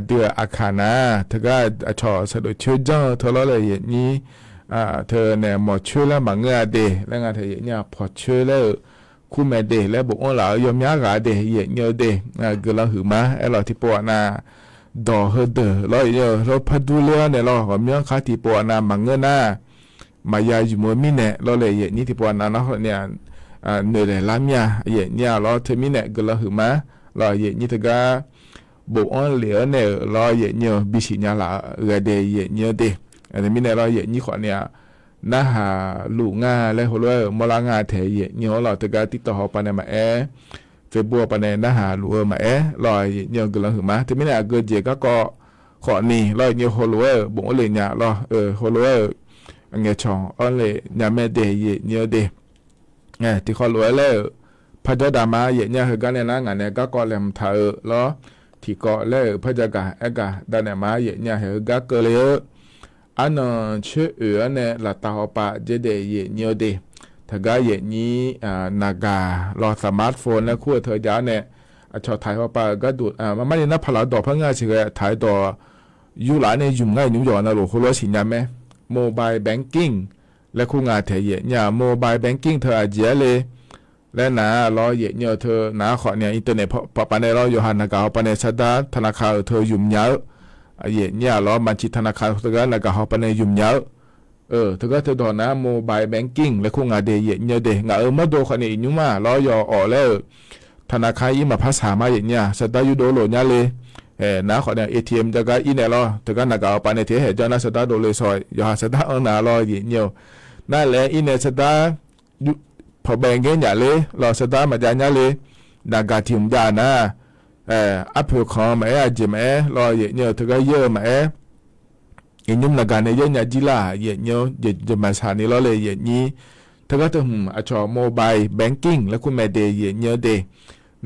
เดืออาคานะถึงก็ชอสะดุดช่วยจังเธอล้อเลยเย็นนี้เธอเนี่ยหมดช่วยแล้วบางเงาเดย์แล้วงานเธอเย็นเนี่ยพอช่วยแล้วคู่แม่เดย์แล้วบอกว่าเรายอมยักษ์เดย์เย็นเยี่ยวเดย์ก็เราหือมาล้อที่ปวดนาดอเฮเดอเราเราพัดดูเรือเนี่ยเราก็มีข้าที่ปวดนามังเงินน่ามายาอยู่มือมีเนี่ยเราเลยอย่างนี้ที่ปวดนาเนาะเนี่ยเหนื่อยล้ามีอย่างนี้เราเธอมีเนี่ยก็เราหือมาเราอย่างนี้ถึงก็บุอันเหลือเนี่ยเราอย่างนี้บิชิญาละเอเดียอย่างนี้เดอันนี้มีเนี่ยเราอย่างนี้ขอเนี่ยน่าหาลูกงาและหัวเรือมลางาเทียอย่างนี้เราถึงก็ติดต่อเขาไปในมาเฟบัวปนนะหาลัวมาลอยเงี้ยกำลังหือมาที่ไม่ได้เกิดเจก็ขอนี่ลอยเงี้ยโฮลัวบ่งเลยเนี่ยรอโฮลัวเงี้ยช่องอันเลยเนี่ยแม่เดย์เงี้ยเดย์ที่เขาลัวแล้วพระเจ้าดามาเงี้ยคือกันเนี่ยนะงานเนี่ยก็แหลมเธอแล้วที่ก็แล้วพระเจ้ากะกะดานมาเงี้ยคือก็เกลียอันนั้นชื่อเนี่ยละตาปะเจเดย์เงี้ยเดย์ถ้าก็อย่างนี้นาการอสมาร์ทโฟนแล้วคู่เธอยาเนี่ยชอบถ่ายเข้าไปก็ดูมันไม่ได้นับพลังดอกเพื่อง่ายสิก็ถ่ายตัวยูหลานในยุ่งง่ายยุ่งยากนะหรือคุณรู้สิยังไหมโมบายแบงกิ้งและคู่งานเธอเนี่ยโมบายแบงกิ้งเธออาจจะเลยและนะรอเนี่ยเธอนะขอเนี่ยอินเทอร์เน็ตพอปันในเราอยู่หันนากาปันในชาดาธนาคารเธอยุ่งยากเนี่ยรอบัญชีธนาคารเธอก็นากาปันในยุ่งยากถ้าก็เธอดอนนะโมบายแบงกิ้งและคู่งานเดียเนี่ยเดงมาดูคนนี้ยุ่งมาล้อยออกแล้วธนาคารยิ่งมาภาษามาอย่างเนี้ยสตาร์ยูโดโหลเนี่ยเลยนะขอเนี่ย ATM จะก็อินเนี่ยรอถ้าก็นักเอาไปในเทเหตุนะสตาร์โดเลยซอยอย่าสตาร์เอาหน้ารออย่างเนี้ยนั่นแหละอินเนี่ยสตาร์พอแบ่งเงินอย่างเลยรอสตาร์มาจากเนี่ยเลยนักการทีมยานะอัพเพิลคอมจิมรออย่างเนี้ยถ้าก็เยอะมายุ่งนักการในเรื่องจีล่าอย่างเงี้ยจะมาสถานีเราเลยอย่างนี้ถ้าก็ต้องชอโมบายแบงกิ้งแล้วคุณแม่เดย์อย่างเงี้ยเดย์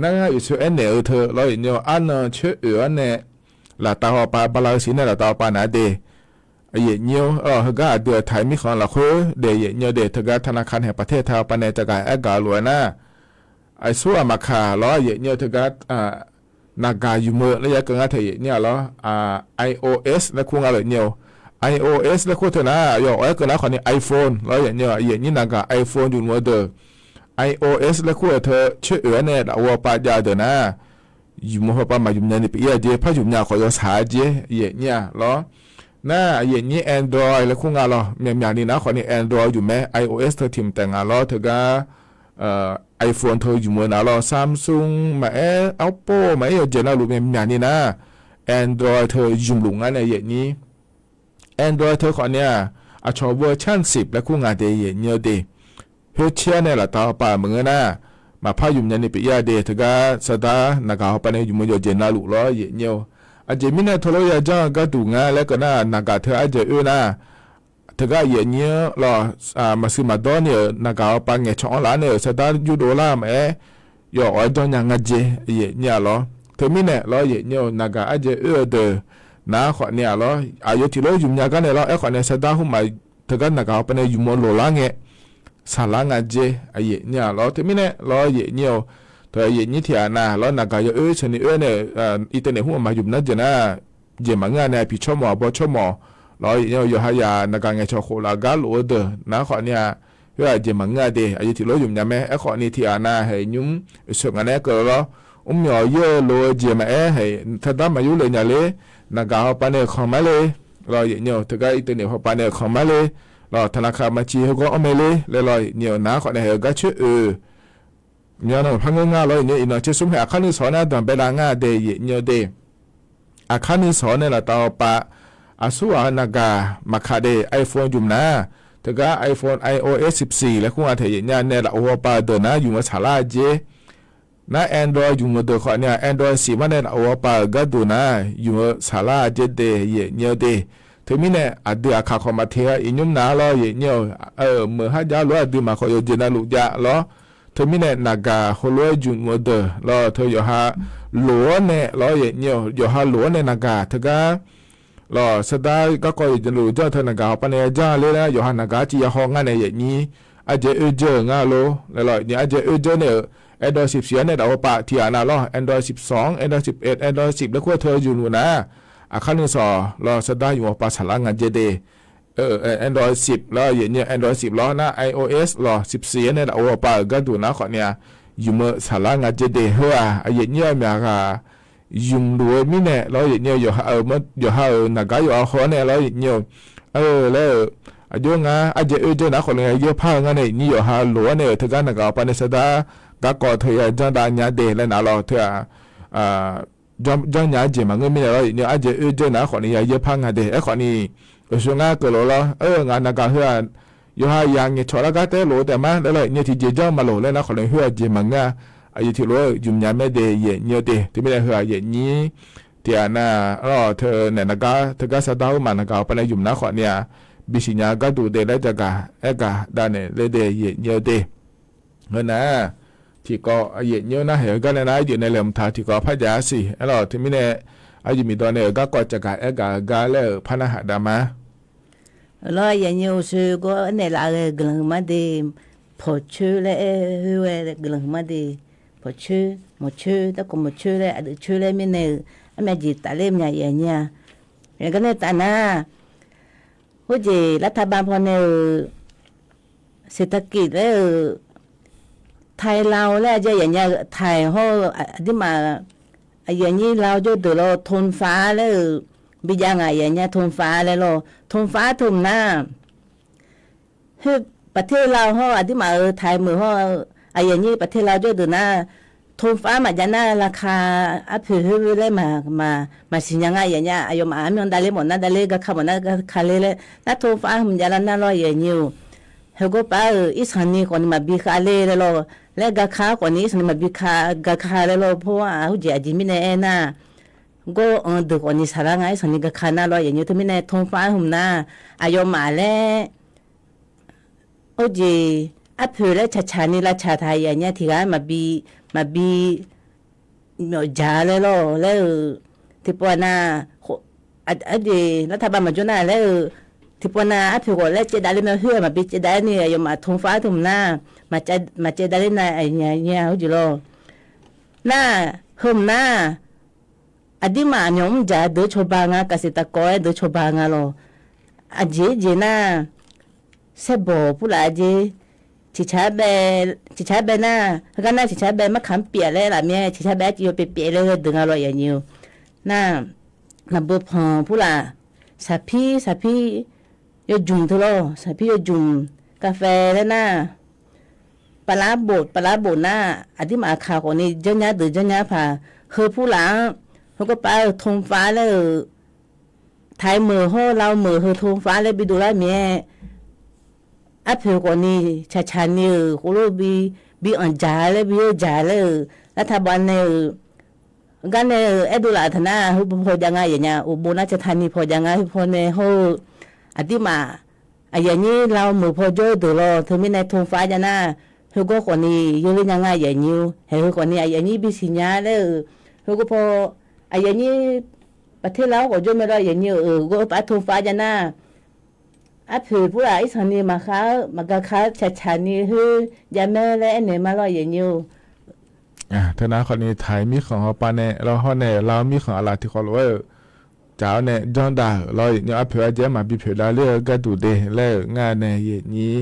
นั่นอยู่ส่วนเนี่ยเธอเราอย่างเงี้ยอันนั้นเชื่อเนี่ยละตาหัวปลาบาลาสิเนี่ยละตาปลาหนาเดย์อย่างเงี้ยเขาก็เดือดไทยมีของละคุเดย์อย่างเงี้ยเดย์ถ้าก็ธนาคารแห่งประเทศไทยปนในจะกลายกาลัวนะไอ้ส่วนมาขาเราอย่างเงี้ยถ้าก็นากาอยู่เมื่อระยะกลางเธออย่างเงี้ยเราiOS แล้วคุณอะไรเนี่ยiOS แล้วคู่เธอนะอย่าก็นะคนนี้ iPhone แล้วอย่างเงี้ยอย่างนี้นักการ iPhone อยู่มือเดิม iOS แล้วคู่เธอชื่อเนี่ยว่าปัจจัยเดินนะอยู่มือป้ามาอยู่เนี่ยนี่ปีเดียพาอยู่เนี่ยขอยศาเจอย่างเงี้ยแล้วน่าอย่างนี้ Android แล้วคู่งานเราอย่างนี้นะคนนี้ Android อยู่ไหม iOS เธอทีมแต่งงานแล้วเธอก็iPhone เธออยู่มือนะเรา Samsung มา Oppo มาเจน่ารู้อย่างนี้นะ Android เธอยุ่งหลงอะไรอย่างนี้Android เธอคนเนี่ยชอบเวอร์ชัน10และคู่งานเดียเงี้ยดีเพื่อเชื่อในละตาป่ามึงนะมาพายุยันในปีเดียเธอก็สตาร์นักเอาไปในอยู่มือเจน่าลุล้อเงี้ยอาจจะมีเนี่ยทรยศจ้าก็ดูงานแล้วก็น่านักเธออาจจะนะเธอก็เงี้ยรอมาซื้อมาดอนเนี่ยนักเอาไปเงี้ยช่องร้านเนี่ยสตาร์ยูโดล่าไหมย่อจอนยังเจเงี้ยรอเธอมีเนี่ยรอเงี้ยนักอาจจะเดอน้าขอเนี่ยเราอายุที่เราอยู่เนี่ยกันเนี่ยเราขอเนี่ยสตาร์หุ่มมาเธอกันนักเอาไปในอยู่มอลล่างเงี้ยสาระงานเจเนี่ยเราที่ไม่เนี่ยเราเนี่ยเธอเนี่ยที่อ่ะนะเรานักเอาชนิดเนี่ยอินเทอร์เน็ตหุ่มมาอยู่นั่นเจนะเจมังงานเนี่ยพิชมอบชมอเราเนี่ยอยู่หายานักงานชอบโคลากาลูเดอน้าขอเนี่ยเพื่อเจมังงานเดอายุที่เราอยู่เนี่ยแม่ขอเนี่ยที่อ่ะนะให้ยุ่งส่งงานเนี่ยก็เรามีเยอะโลเจมาให้ถ้าได้มาอยู่เลยเนี่ยเลยนักเอาไปเนี่ยของมาเลยเราเนี่ยถ้าก็อินเทอร์เน็ตเขาไปเนี่ยของมาเลยเราธนาคารมาชี้เขาก็เอามาเลยแล้วเราเนี่ยน้าขอเนี่ยก็ชื่อเนี่ยเราพังงาเราเนี่ยอินเชื่อสมเหตุอาคารนี้สอนเนี่ยตอนเวลางาเดย์เนี่ยเดย์อาคารนี้สอนเนี่ยเราต่อไปอาศัยนักมาขาเดย์ไอโฟนอยู่นะถ้าก็ไอโฟน iOS 14แล้วคุณอาเทียเนี่ยเราเอาไปเดินนะอยู่มาฉลาดเจ นะ Android อยู่มือตัวขอเนี่ย Android 10มันเนี่ยเอาไปก็ดูนะอยู่สาราเจเดเยเนียวเดถึงมีเนี่ยอดีอาคาคอมาเทียอินุมนาล้อเยเนียวเมื่อหายาล้อดีมาขอโยเจนาลุยาล้อถึงมีเนี่ยนากาฮัวล้อจุนมือเดล้อเธออยู่หาหลัวเนี่ยล้อเยเนียวอยู่หาหลัวเนี่ยนากาเธอก็ล้อสดาก็คอยจะรู้เจ้าเธอนากาปเนี่ยจ้าเลยนะอยู่หานากาจีห้องงานเนี่ยอย่างนี้อาจจะเจองาโลแล้วเนี่ยอาจจะเจอเนี่ยAndroid 10เสียเนี่ยเอาปะที่อ่านล้อ Android 12 Android 11 Android 10แล้วก็เธออยู่นู่นนะขั้นที่สองรอสดาอยู่ปะสลังงานเจเดAndroid 10แล้วอย่างเนี่ย Android 10ล้อนะ iOS รอ14เนี่ยเอาปะก็ดูนะขอเนี่ยอยู่เมื่อสลังงานเจเดเฮ้ออย่างเนี่ยมีอะไรยุ่งด้วยมิเนี่ยแล้วอย่างเนี่ยอยู่เมื่ออยู่นักอยู่หัวเนี่ยแล้วอย่างเนี่ยแล้วอายุงาอาจจะเจอนะคนเนี่ยเยอะพังเนี่ยนี่อยู่หาหลัวเนี่ยเธอก็นักเอาปะเนี่ยสดาก็ก่อเธอจังดาญาเดแล้วนะเราเธอจังญาเจมันก็ไม่ได้เราเนี่ยอาจจะเจอนะคนนี้เยอะพังกันเดคนนี้ช่วงงานก็รู้แล้วงานนักเฮืออยู่หาอย่างเงี้ยชอละก็เตะรู้แต่มาแล้วเนี่ยที่เจ้ามารู้แล้วนะคนนี้เฮือเจมันก็อายุที่รู้ยุ่งยากไม่เดเยเนี่ยเดที่ไม่ได้เฮือเยนี้เดี๋ยวนะเราเธอเนี่ยนักเธอก็สะดาวมันนักเอาไปในยุ่งนะคนเนี่ยบิสิญญาก็ดูเดแล้วจะกะด้านเนี่ยเลยเดเยเนี่ยเดเงินนะที่ก็เย็นเยอะนะเห็นกันนะอยู่ในเรื่องท่าที่ก็พยายามสิแล้วที่มีเนี่ยอายุมีตอนเนี่ยก็จะกาเลยพนักดามาแล้วอย่างนี้คือก็เนี่ยละกลุ่มมาดีพอชื่อเลยกลุ่มมาดีพอชื่อหมดชื่อแต่ก็หมดชื่อเลยชื่อเลยมีเนี่ยไม่จีตาเล่มเนี่ยอย่างเงี้ยอย่างกันเนี่ยตาหน้าผู้จีรัฐบาลพอเนี่ยเศรษฐกิจแล้วไทยเราแล้วจะอย่างเงี้ยไทยเขาที่มาอย่างนี้เราจะดูเราทนฟ้าแล้วบิดยังไงอย่างเงี้ยทนฟ้าแล้วเราทนฟ้าทุ่มหน้าคือประเทศเราเขาที่มาไทยมือเขาอย่างนี้ประเทศเราจะดูหน้าทนฟ้ามาจะหน้าราคาอัพเพิ่มเลยมาสิยังไงอย่างเงี้ยอายุมาไม่ได้เลยหมดนั่นได้เลยก็ข้ามหมดนั่นก็ขาเลยเลยถ้าทนฟ้ามันจะนั่นร้อยอย่างนี้เฮก็ไปอีสานนี่คนมาบิคาเลยแล้วและกะคาคนนี้สนมาบิคากะคาแล้วเพราะว่าเขาจะจิมิเนน่ะก็ดูคนนี้สาระไงสนกะคาน่าร้อยอย่างนี้ที่มิเนทงฟ้าหุ่มน่ะอายุมาแล้วโอ้จีอัพเพื่อแล้วชานี่ละชาไทยอย่างเงี้ยที่ร้านมาบีจ่าแล้วที่ปวน่ะจีรัฐบาลมาจนน่ะแล้วที่ปนาอัพก็แล้วจะได้เลยมาเฮือมาบิจะได้เนี่ยยมาทงฟ้าทุ่มหน้ามาจะได้ในไอ้เนี่ยเขาจุโลหน้าหุ่มหน้าอดีมาหยมจะเดือชบางาเกษตรกรเดือชบางาโลอเจน่าเสบผู้ละเจชิชาเบน่าก็น่าชิชาเบมะขามเปียเลยล่ะเมียชิชาเบจิโยเปียเลยดึงอร่อยอย่างนี้หน้าลำบากพอผู้ละสาพียจุ่มทุโลสาพี่ยจุ่มกาแฟแล้วนะปลาบดนะอธิมาข่าวคนนี้เจ้าหน้าดื้อเจ้าหน้าผ่าคือผู้หลังเขาก็ไปทงฟ้าแล้วไทยมือห่อเรามือคือทงฟ้าแล้วไปดูแลเมียอัพเพื่อคนนี้ชานี่เขาโลบีอันจ่าเลยบีจ่าเลยรัฐบาลเนี่ยกันเนี่ยดูแลธนาเขาพอยังไงอย่างเงี้ยอุบลราชธานีพอยังไงพอเนี่ยเขาอดีมาอย่างนี้เราหมู่พอจ่อดูเราถึงมีในทงฟ้าจะน่าเฮก็คนนี้ยังเล่นยังไงอย่างนี้เฮคนนี้อย่างนี้บิสิญญาเลยเฮก็พออย่างนี้ประเทศเราก็จ่อไม่ได้อย่างนี้ก็ไปทงฟ้าจะน่าอัพเพื่อผู้ใหญ่สันนิมาค้ามากค้าชานี่คือยาแม่และเนี่ยมาเราอย่างนี้ธนาคนนี้ไทยมีของเขาปาเนี่ยเราเขาเนี่ยเรามีของอะไรที่เขารู้ว่าเจ้าเนี่ยจอนดาเราเนี่ยเผื่อจะมาบิเผื่อได้เรื่องก็ดูเดแล้วงานเนี่ยอย่างนี้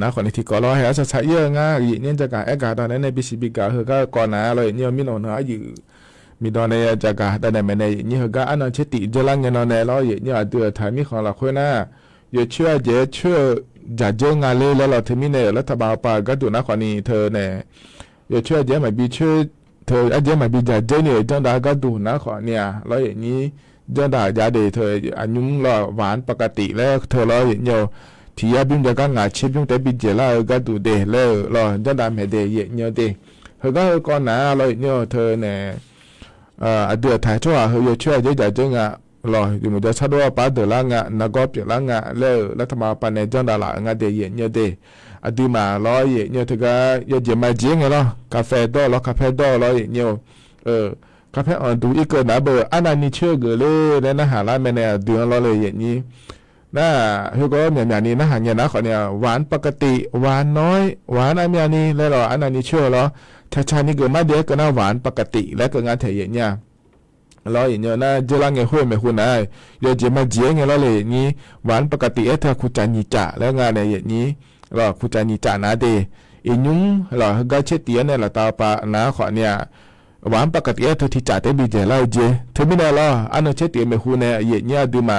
นะคนที่ก็เราให้อาศัยเยอะงานอย่างนี้จะการเอกาตอนนั้นในบิสิบิกาเขาก็ก่อนหน้าเราเนี่ยมีโน่นนะอยู่มีตอนนี้จะการแต่ในมันเนี่ยนี่เขาก็อันนั้นเชติจะลังเงินเนี่ยเราเนี่ยเดือดไทยมีของเราคนน่ะอยู่เชื่อจะเจองานเลยแล้วเราถึงมีเนี่ยรัฐบาลป่าก็ดูนะคนนี้เธอเนี่ยอยู่เชื่อจะมาบิเชื่อเธออาจจะมาบิจะเจเนี่ยจอนดาก็ดูนะคนเนี่ยเราอย่างนี้จอนดายาเดเธออันยุ่งเราหวานปกติแล้วเธอเราอย่างเดียวที่ยาบิมจะก็งาชิบยุ่งแต่บิเจล่าก็ดูเดแล้วเราจอนดาไม่เดอย่างเดียวเด เฮก็ก่อนหนาเราเนี่ยเธอเนี่ยเดือดถ่ายชั่วเฮยช่วยเยอะๆจังอ่ะรออยู่มันจะชัดว่าป้าเดือดละงะนักก็เปลี่ยนละงะแล้วรัฐบาลปันในจังดาละงะเดียเนี่ยเดอดีมาล้อเนี่ยเธอก็ยังจะมาเจียงไงล่ะกาแฟดอล้อกาแฟดอล้อเนี่ยกาแฟอ่อนดูอีกเกินนะเบอร์อันนั้นนี่เชื่อเกลือแล้วนะหาละแม่เนี่ยเดือนล้อเลยอย่างนี้น่าเฮก็เนี่ยอย่างนี้นะหาเนี่ยนะขอเนี่ยหวานปกติหวานน้อยหวานอันนี้แล้วอันนั้นนี่เชื่อล้อชานี่เกิดมาเดียวก็น่าหวานปกติและก็งานเถียเนี่ยล้ออย่างเงี้ยนะเจริญเงี้ยห้วยไม่หุ่นนะเดี๋ยวจะมาเจียงเงี้ยล้อเลยอย่างนี้หวานปกติถ้าคุณจานิจ่าแล้วงานเนี่ยอย่างนี้ล้อคุณจานิจ่านะเดอีนุ่งล้อก็เช็ดเตี้ยเนี่ยล้อตาปานะขอเนี่ยหวานปกติเธอที่จ่าได้บีเจล้อเจเธอไม่ได้ล้ออันนั้นเช็ดเตี้ยไม่หุ่นเนี่ยอย่างเงี้ยดูมา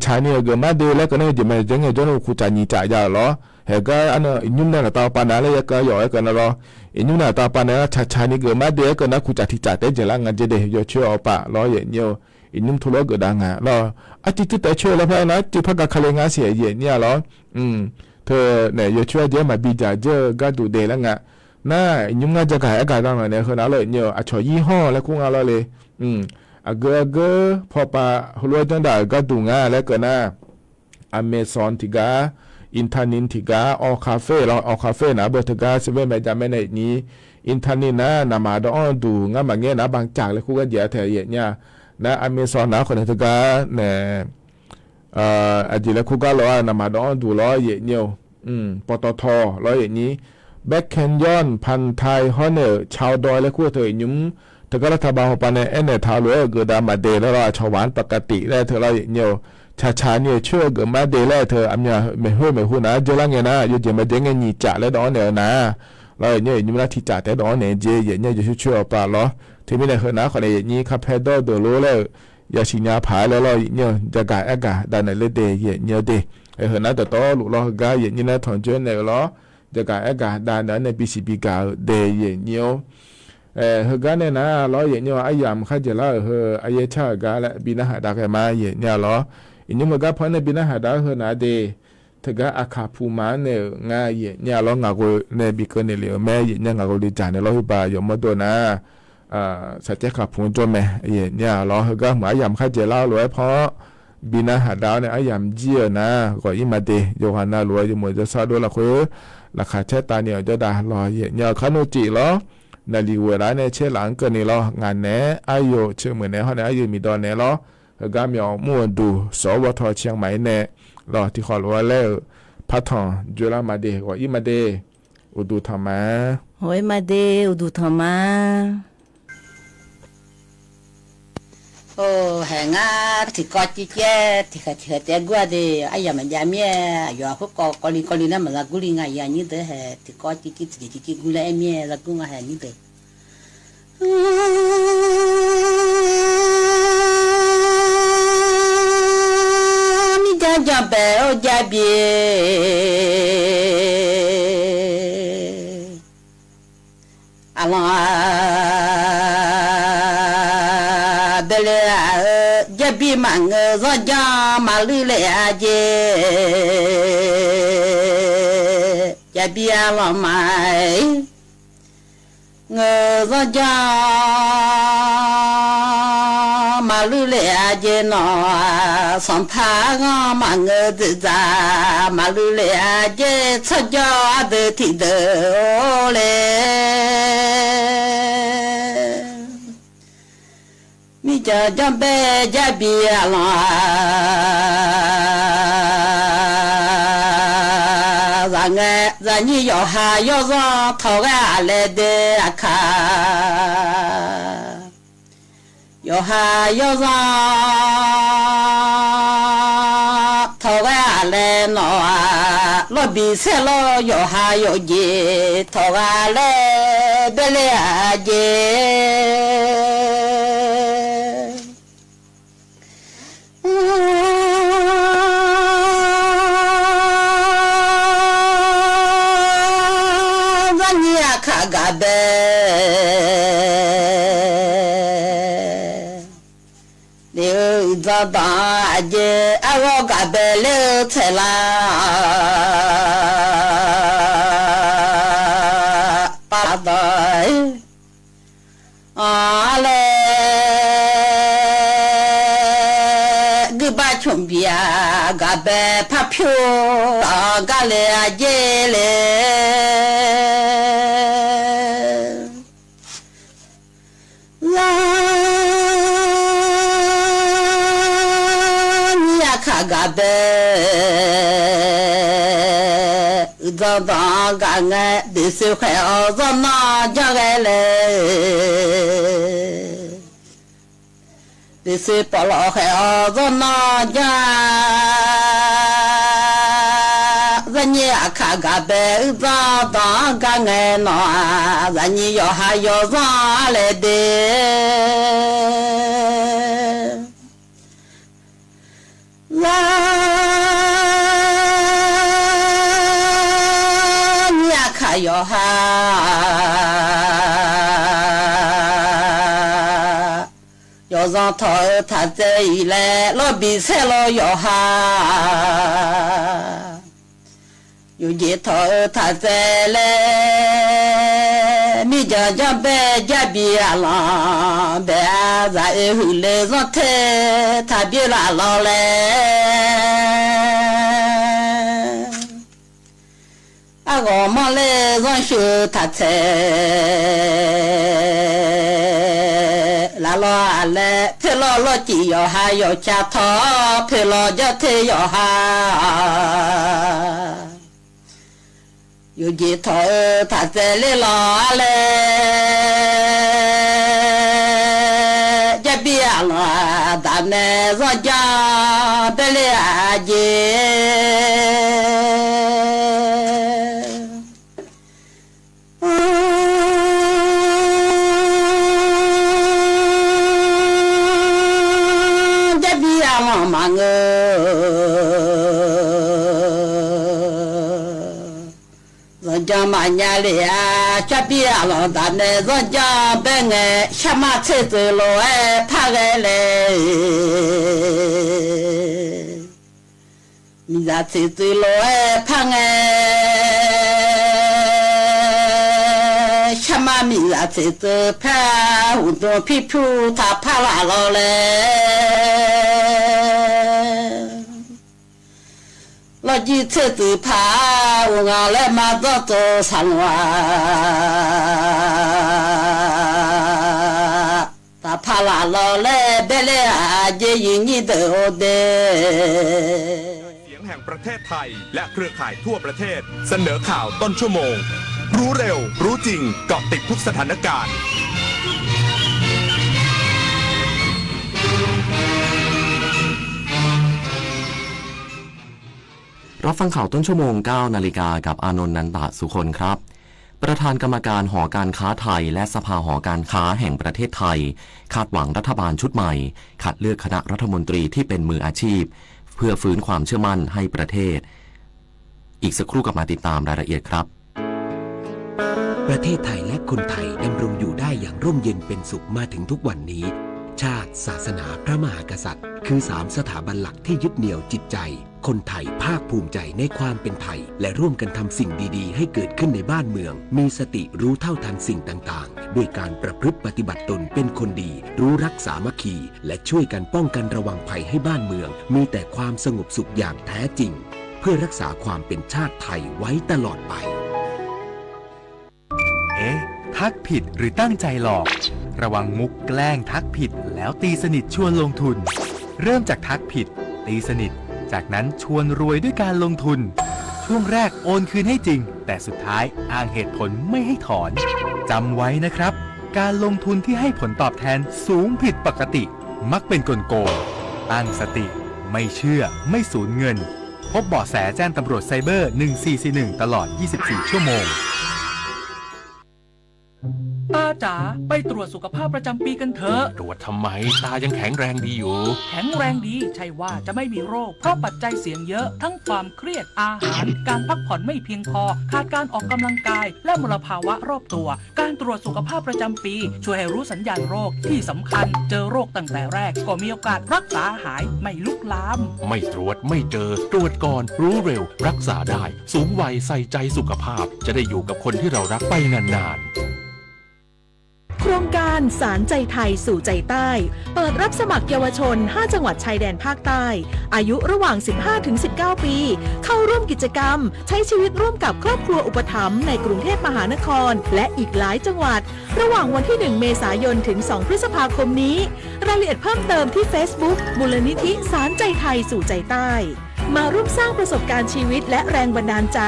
ชาเนี่ยเกิดมาเดียวแล้วก็เนี่ยจะมาเจียงเงี้ยจนคุณจานิจ่ายาล้อเฮก็อันนั้นอีนุ่งเนี่ยล้อตาปานะเลยก็ย่อยกันล้ออีนุ่งเนี่ยตาปานะชานี่เกิดมาเดียวก็นะคุณจาที่จ่าได้เจริญงานเจเดยช่วยเอาปะล้ออย่างเงี้ยอีนุ่งทุลก็ดังอ่ะล้ออาทิตย์แต่ช่วยแล้วพะนะที่พักกับคาเลงาเสียเนี่ยล้อเธอเนี่ยช่วยเจมาบีจ่าเจก็ดูเดแล้วงะน่าอีนุ่งน่าจะขายอากาศดังหน่อยเนี่ยคือน่าเลยเนี่ยชอยี่ห้อแล้วกูงาล้อเลยเกอพอปะหัวจังได้ก็ดูงาแล้วก็น่าAmazon ที่กาอินทานินที่กาออคาเฟ่เราออคาเฟ่นะเบอร์ทกาเซเว่นไม่จำไม่ในนี้อินทานินนะนามาดอนดูงั้นบางเงี้ยนะบางจากเลยคู่ก็เดี๋ยวแถวเนี่ยนะอเมซอนนะคนทกาเนี่ยอดีแล้วคู่ก็รอนามาดอนดูรอเนี่ยปตทรออย่างนี้แบ็คแคนยอนพันไทยฮอนเนอร์ชาวดอยและคู่เธอยุ่มทการัฐบาลปานในเนี่ยทาวเลยเกิดดามาเดแล้วเราชาวบ้านปกติแล้วเธอเราเนี่ยชาเนี่ยช่วยเกิดมาเดแล้วเธออันเนี่ยไม่หุ่นนะเจริญเงี้ยนะอยู่จะมาเด้งเงี้ยนี่จ่าแล้วดอนเนี่ยนะเราเนี่ยยุ่งละที่จ่าแต่ดอนเนี่ยเจเนี่ยจะช่วยปลาล้อที่ไม่ได้เห็นนะคนเนี่ยนี่ครับแพดโดโลแล้วอย่าชิญญาผาแล้วเราเนี่ยจะกายอากาศดันในเลือดเดย์เนี่ยเดเห็นนะแต่ต่อลูกเรากายเนี่ยนะถอนเจนเนี่ยล้อจะกายอากาศดันในปีซีปีกาเดย์เนี่ยเฮกันเนี่ยนะล้อเนี่ยไอ้ยามข้าจะเล่าไอ้ชากาและบินาหาดาแกมาเนี่ยล้ออินุมก็พอในบินาหาดาเฮนาเดทกะอาคาภูมาเนี่ยง่ายเนี่ยล้องาโกในบิกเนี่ยเลยแม่เนี่ยงาโกดิจานเนี่ยล้อฮิบายอมโดนะสัจจะขับพูนจนแม่เนี่ยล้อเฮก็หมายยามข้าจะเล่าเลยเพราะบินาหาดาเนี่ยไอ้ยามเจียนะก็อิมาเดโยฮานาลวยอยู่หมดจะซาโดละคือราคาเชตาเนี่ยจะด่าล้อเนี่ยคาโนจิล้อนาลีเวลาเนี่ยเชหลังเกินนี่ล้องานเนี่ยอายุเชื่อเหมือนเนี่ยเขาเนี่ยอายุมีดอนเนี่ยล้อกามยอมั่วดูสวทเชียงใหม่เนี่ยรอที่ขอรู้ว่าแล้วพัฒน์จุฬามาเดว่าอีมาเดอุดูธรรมะโหยมาเดอุดูธรรมะโอ้แหงอ่ะที่กอดจีเจที่เขาเตะกัวเดไอ้ยามันยามีอยู่อ่ะพวกกอลีนั่นมันละกุลีง่ายอย่างนี้เด้อที่กอดจีที่กุลีไอ้เมียละกุง่ายอย่างนี้เด้อจับเบลจับเบียอะไรเบลจับบีมังรจามาลีเลอาเจจับบีอะไรไม่รจามาลุเลอาเจนอสัมภางมาเงดจามาลุเลอาเจชะจอเดที่เดเลมิจะจำเบจะเบียลา让你要哈要让头啊来的卡。要哈要让头啊来闹啊，老比赛了要哈要接头啊来别来接。嘎呗，刘早大姐，我嘎呗刘菜啦，八代。比啊个白拍票啊个来接嘞，啊你呀看个白，早早个俺的手还熬着那家个嘞。这是把老孩儿子拿家，人家看个白子当个爱拿，人家要还要上来的，人家看要还。要让他这一来老比赛老要哈，有几他再来，你讲白家别了，白咱后来让他别拉老来，我们来让修他来了来，陪老老弟要还要家头，陪老家头要哈，有几头他在来了来，这边了，咱们上家别来接。人家马年里啊，这边了，咱们人家本来下马车走路哎，怕来嘞，你家车走路哎，怕哎，下马米家车走怕，我多皮肤他怕拉了嘞。老几车子怕我来马早走上哇，他怕拉老来别来啊，就有你的的。เสียงแห่งประเทศไทยและเครือข่ายทั่วประเทศเสนอข่าวต้นชั่วโมงรู้เร็วรู้จริงเกาะติดทุกสถานการณ์รับฟังข่าวต้นชั่วโมง 9 นาฬิกากับอานนท์ นันตะสุคนครับประธานกรรมการหอการค้าไทยและสภาหอการค้าแห่งประเทศไทยคาดหวังรัฐบาลชุดใหม่คัดเลือกคณะรัฐมนตรีที่เป็นมืออาชีพเพื่อฟื้นความเชื่อมั่นให้ประเทศอีกสักครู่กลับมาติดตามรายละเอียดครับประเทศไทยและคนไทยดำรงอยู่ได้อย่างร่มเย็นเป็นสุขมาถึงทุกวันนี้ชาติศาสนาพระมหากษัตริย์คือ3สถาบันหลักที่ยึดเหนี่ยวจิตใจคนไทยภาคภูมิใจในความเป็นไทยและร่วมกันทำสิ่งดีๆให้เกิดขึ้นในบ้านเมืองมีสติรู้เท่าทันสิ่งต่างๆด้วยการประพฤติปฏิบัติตนเป็นคนดีรู้รักสามัคคีและช่วยกันป้องกันระวังภัยให้บ้านเมืองมีแต่ความสงบสุขอย่างแท้จริงเพื่อรักษาความเป็นชาติไทยไว้ตลอดไปทักผิดหรือตั้งใจหลอกระวังมุกแกล้งทักผิดแล้วตีสนิทชวนลงทุนเริ่มจากทักผิดตีสนิทจากนั้นชวนรวยด้วยการลงทุนช่วงแรกโอนคืนให้จริงแต่สุดท้ายอ้างเหตุผลไม่ให้ถอนจำไว้นะครับการลงทุนที่ให้ผลตอบแทนสูงผิดปกติมักเป็นกลโกงตั้งสติไม่เชื่อไม่สูญเงินพบเบาะแสแจ้งตำรวจไซเบอร์1441ตลอด24ชั่วโมงตาจ๋าไปตรวจสุขภาพประจำปีกันเถอะตรวจทำไมตายังแข็งแรงดีอยู่แข็งแรงดีใช่ว่าจะไม่มีโรคเพราะปัจจัยเสี่ยงเยอะทั้งความเครียดอาหารการพักผ่อนไม่เพียงพอขาดการออกกำลังกายและมลภาวะรอบตัวการตรวจสุขภาพประจำปีช่วยให้รู้สัญญาณโรคที่สำคัญเจอโรคตั้งแต่แรกก็มีโอกาสรักษาหายไม่ลุกลามไม่ตรวจไม่เจอตรวจก่อนรู้เร็วรักษาได้สูงวัยใส่ใจสุขภาพจะได้อยู่กับคนที่เรารักไปนานๆ ครงการสารใจไทยสู่ใจใต้เปิดรับสมัครเยาวชน 5 จังหวัดชายแดนภาคใต้อายุระหว่าง 15-19 ปีเข้าร่วมกิจกรรมใช้ชีวิตร่วมกับครอบครัวอุปถัมภ์ในกรุงเทพมหานครและอีกหลายจังหวัดระหว่างวันที่ 1 เมษายนถึง 2 พฤษภาคมนี้รายละเอียดเพิ่มเติมที่ Facebook มูลนิธิสารใจไทยสู่ใจใต้มาร่วมสร้างประสบการณ์ชีวิตและแรงบันดาลใจ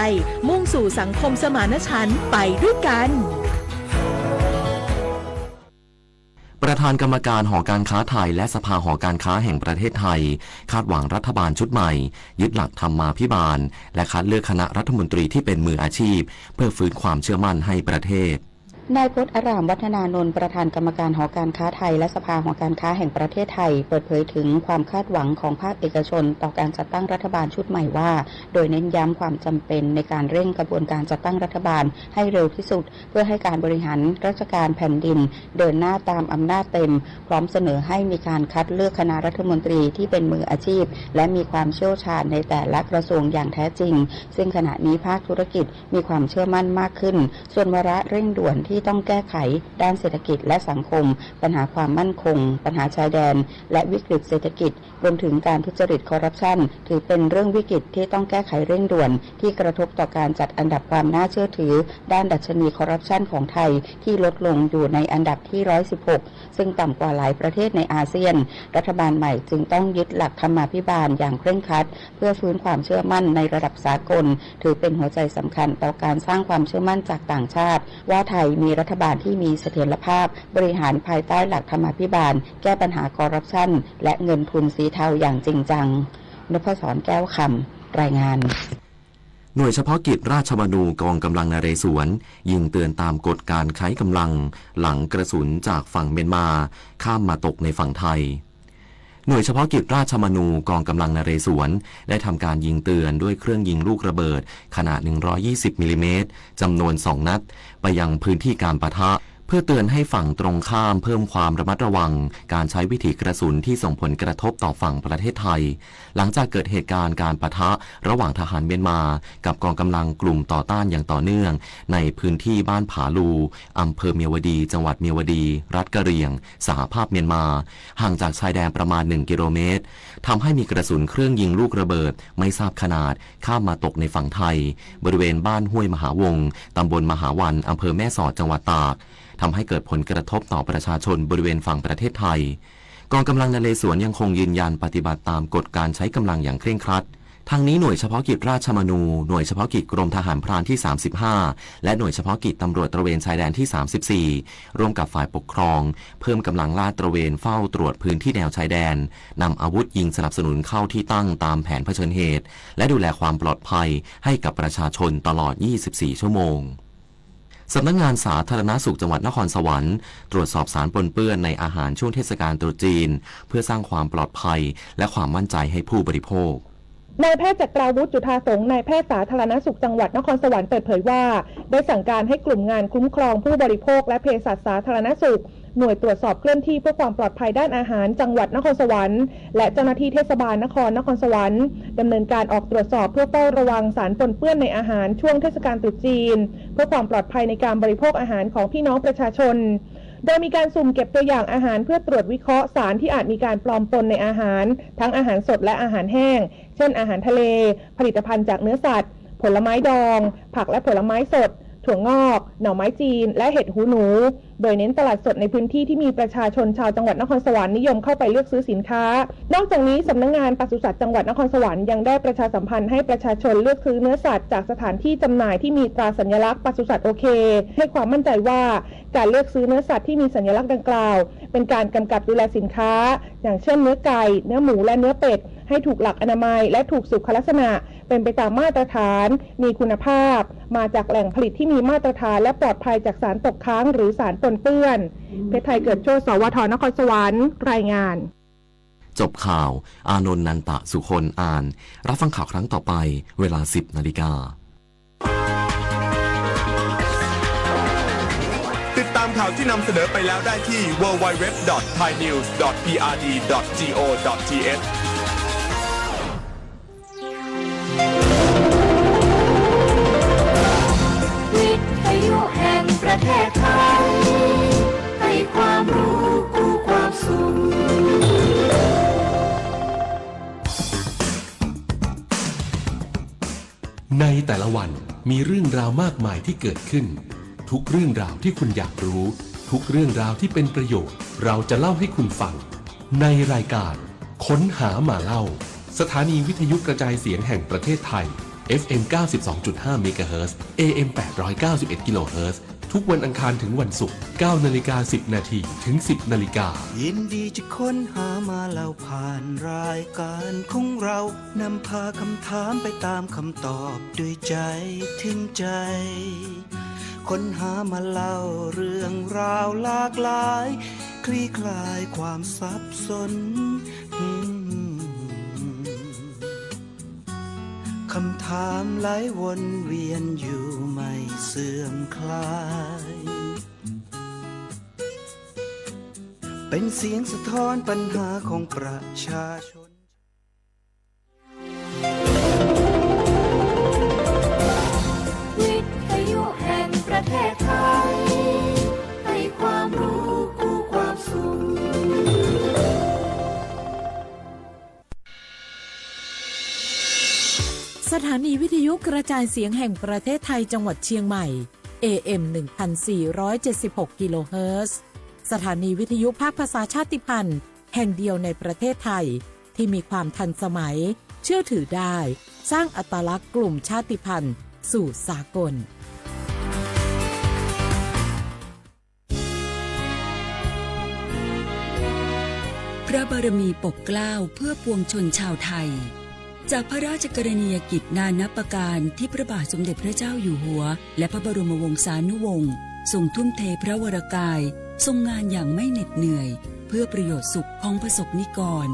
มุ่งสู่สังคมสมานฉันท์ไปด้วยกันประธานกรรมการหอการค้าไทยและสภาหอการค้าแห่งประเทศไทยคาดหวังรัฐบาลชุดใหม่ยึดหลักธรรมาภิบาลและคัดเลือกคณะรัฐมนตรีที่เป็นมืออาชีพเพื่อฟื้นความเชื่อมั่นให้ประเทศนายพจน์อารามวัฒนานนท์ประธานกรรมการหอการค้าไทยและสภาหอการค้าแห่งประเทศไทยเปิดเผยถึงความคาดหวังของภาคเอกชนต่อการจัดตั้งรัฐบาลชุดใหม่ว่าโดยเน้นย้ำความจำเป็นในการเร่งกระบวนการจัดตั้งรัฐบาลให้เร็วที่สุดเพื่อให้การบริหารราชการแผ่นดินเดินหน้าตามอำนาจเต็มพร้อมเสนอให้มีการคัดเลือกคณะรัฐมนตรีที่เป็นมืออาชีพและมีความเชี่ยวชาญในแต่ละกระทรวงอย่างแท้จริงซึ่งขณะนี้ภาคธุรกิจมีความเชื่อมั่นมากขึ้นส่วนวาระเร่งด่วนที่ต้องแก้ไขด้านเศรษฐกิจและสังคมปัญหาความมั่นคงปัญหาชายแดนและวิกฤตเศรษฐกิจรวมถึงการทุจริตคอร์รัปชันถือเป็นเรื่องวิกฤตที่ต้องแก้ไขเร่งด่วนที่กระทบต่อการจัดอันดับความน่าเชื่อถือด้านดัชนีคอร์รัปชันของไทยที่ลดลงอยู่ในอันดับที่116ซึ่งต่ำกว่าหลายประเทศในอาเซียนรัฐบาลใหม่จึงต้องยึดหลักธรรมาภิบาลอย่างเคร่งครัดเพื่อฟื้นความเชื่อมั่นในระดับสากลถือเป็นหัวใจสำคัญต่อการสร้างความเชื่อมั่นจากต่างชาติว่าไทยมีรัฐบาลที่มีเสถียรภาพบริหารภายใต้หลักธรรมาภิบาลแก้ปัญหาคอร์รัปชันและเงินทุนสีเทาอย่างจริงจังนพศรแก้วคำรายงานหน่วยเฉพาะกิจราชบัณฑิตกองกำลังนเรศวรยิงเตือนตามกฎการใช้กำลังหลังกระสุนจากฝั่งเมียนมาข้ามมาตกในฝั่งไทยหน่วยเฉพาะกิจราชบัณฑิตกองกำลังนเรศวรได้ทำการยิงเตือนด้วยเครื่องยิงลูกระเบิดขนาด120มิลลิเมตรจำนวน2นัดไปยังพื้นที่การปะทะเพื่อเตือนให้ฝั่งตรงข้ามเพิ่มความระมัดระวังการใช้วิถีกระสุนที่ส่งผลกระทบต่อฝั่งประเทศไทยหลังจากเกิดเหตุการณ์การปะทะระหว่างทหารเมียนมากับกองกำลังกลุ่มต่อต้านอย่างต่อเนื่องในพื้นที่บ้านผาลูอำเภอเมียวดีจังหวัดเมียวดีรัฐกะเหรี่ยงสหภาพเมียนมาห่างจากชายแดนประมาณ1 กิโลเมตรทำให้มีกระสุนเครื่องยิงลูกระเบิดไม่ทราบขนาดข้ามมาตกในฝั่งไทยบริเวณบ้านห้วยมหาวงตำบลมหาวันอำเภอแม่สอดจังหวัดตากทำให้เกิดผลกระทบต่อประชาชนบริเวณฝั่งประเทศไทยกองกำลังนเรศวรยังคงยืนยันปฏิบัติตามกฎการใช้กำลังอย่างเคร่งครัดทางนี้หน่วยเฉพาะกิจราชบัณฑิตหน่วยเฉพาะกิจกรมทหารพรานที่35และหน่วยเฉพาะกิจตำรวจตระเวนชายแดนที่34ร่วมกับฝ่ายปกครองเพิ่มกำลังลาดตระเวนเฝ้าตรวจพื้นที่แนวชายแดนนำอาวุธยิงสนับสนุนเข้าที่ตั้งตามแผนเผชิญเหตุและดูแลความปลอดภัยให้กับประชาชนตลอด24 ชั่วโมงสำนักงานสาธารณสุขจังหวัดนครสวรรค์ตรวจสอบสารปนเปื้อนในอาหารช่วงเทศกาลตรุษจีนเพื่อสร้างความปลอดภัยและความมั่นใจให้ผู้บริโภคนายแพทย์จักราวุฒิจุฑาสงฆ์นายแพทย์สาธารณสุขจังหวัดนครสวรรค์เปิดเผยว่าได้สั่งการให้กลุ่มงานคุ้มครองผู้บริโภคและเภสัชสาธารณสุขหน่วยตรวจสอบเคลื่อนที่เพื่อความปลอดภัยด้านอาหารจังหวัดนครสวรรค์และเจ้าหน้าที่เทศบาลนครสวรรค์ดำเนินการออกตรวจสอบเพื่อเฝ้าระวังสารปนเปื้อนในอาหารช่วงเทศกาลตรุษจีนเพื่อความปลอดภัยในการบริโภคอาหารของพี่น้องประชาชนโดยมีการสุ่มเก็บตัวอย่างอาหารเพื่อตรวจวิเคราะห์สารที่อาจมีการปลอมปนในอาหารทั้งอาหารสดและอาหารแห้งเช่นอาหารทะเลผลิตภัณฑ์จากเนื้อสัตว์ผลไม้ดองผักและผลไม้สดถั่วงอกหน่อไม้จีนและเห็ดหูหนูโดยเน้นตลาดสดในพื้นที่ที่มีประชาชนชาวจังหวัดนครสวรรค์นิยมเข้าไปเลือกซื้อสินค้านอกจากนี้สำนักงานปศุสัตว์จังหวัดนครสวรรค์ยังได้ประชาสัมพันธ์ให้ประชาชนเลือกซื้อเนื้อสัตว์จากสถานที่จำหน่ายที่มีตราสัญลักษณ์ปศุสัตว์โอเคให้ความมั่นใจว่าการเลือกซื้อเนื้อสัตว์ที่มีสัญลักษณ์ดังกล่าวเป็นการกำกับดูแลสินค้าอย่างเช่นเนื้อไก่เนื้อหมูและเนื้อเป็ดให้ถูกหลักอนามัยและถูกสุขลักษณะเป็นไปตามมาตรฐานมีคุณภาพมาจากแหล่งผลิตที่มีมาตรฐานและปลอดภัยจากสารตกค้างหรือสารปนเปื้อนเพชรไทยเกิดโชติสวทนครสวรรค์รายงานจบข่าวอานนท์นันตะสุคนอ่านรับฟังข่าวครั้งต่อไปเวลา 10:00 น.ติดตามข่าวที่นำเสนอไปแล้วได้ที่ www.thainews.prd.go.thวิทยุแห่งประเทศไทยให้ ในแต่ละวันมีเรื่องราวมากมายที่เกิดขึ้นทุกเรื่องราวที่คุณอยากรู้ทุกเรื่องราวที่เป็นประโยชน์เราจะเล่าให้คุณฟังในรายการค้นหามาเล่าสถานีวิทยุกระจายเสียงแห่งประเทศไทย FM 92.5 เมกะเฮิรตซ์ AM 891 กิโลเฮิรตซ์ทุกวันอังคารถึงวันศุกร์ 9:10 น.ถึง 10:00 น.ยินดีจะค้นหามาเล่าผ่านรายการของเรานำพาคำถามไปตามคำตอบด้วยใจถึงใจค้นหามาเล่าเรื่องราวหลากหลายคลี่คลายความสับสนคำถามไหลวนเวียนอยู่ไม่เสื่อมคลายเป็นเสียงสะท้อนปัญหาของประชาชนวิทยุแห่งประเทศไทยให้ความรู้คู่ความสุขสถานีวิทยุกระจายเสียงแห่งประเทศไทยจังหวัดเชียงใหม่ AM 1476 กิโลเฮิรตซ์สถานีวิทยุภาคภาษาชาติพันธุ์แห่งเดียวในประเทศไทยที่มีความทันสมัยเชื่อถือได้สร้างอัตลักษณ์กลุ่มชาติพันธุ์สู่สากลพระบารมีปกเกล้าเพื่อปวงชนชาวไทยจากพระราชกรณียกิจนานับประการที่พระบาทสมเด็จพระเจ้าอยู่หัวและพระบรมวงศานุวงศ์ทรงทุ่มเทพระวรกายทรงงานอย่างไม่เหน็ดเหนื่อยเพื่อประโยชน์สุขของประสบนิกร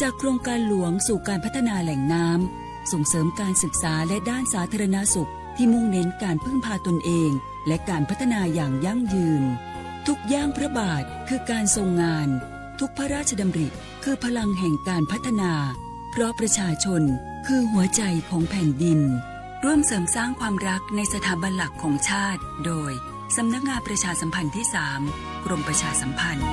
จากโครงการหลวงสู่การพัฒนาแหล่งน้ำส่งเสริมการศึกษาและด้านสาธารณสุขที่มุ่งเน้นการพึ่งพาตนเองและการพัฒนาอย่างยั่งยืนทุกย่างพระบาทคือการทรงงานทุกพระราชดำริคือพลังแห่งการพัฒนาเพราะประชาชนคือหัวใจของแผ่นดินร่วมเสริมสร้างความรักในสถาบันหลักของชาติโดยสำนักงานประชาสัมพันธ์ที่ 3 กรมประชาสัมพันธ์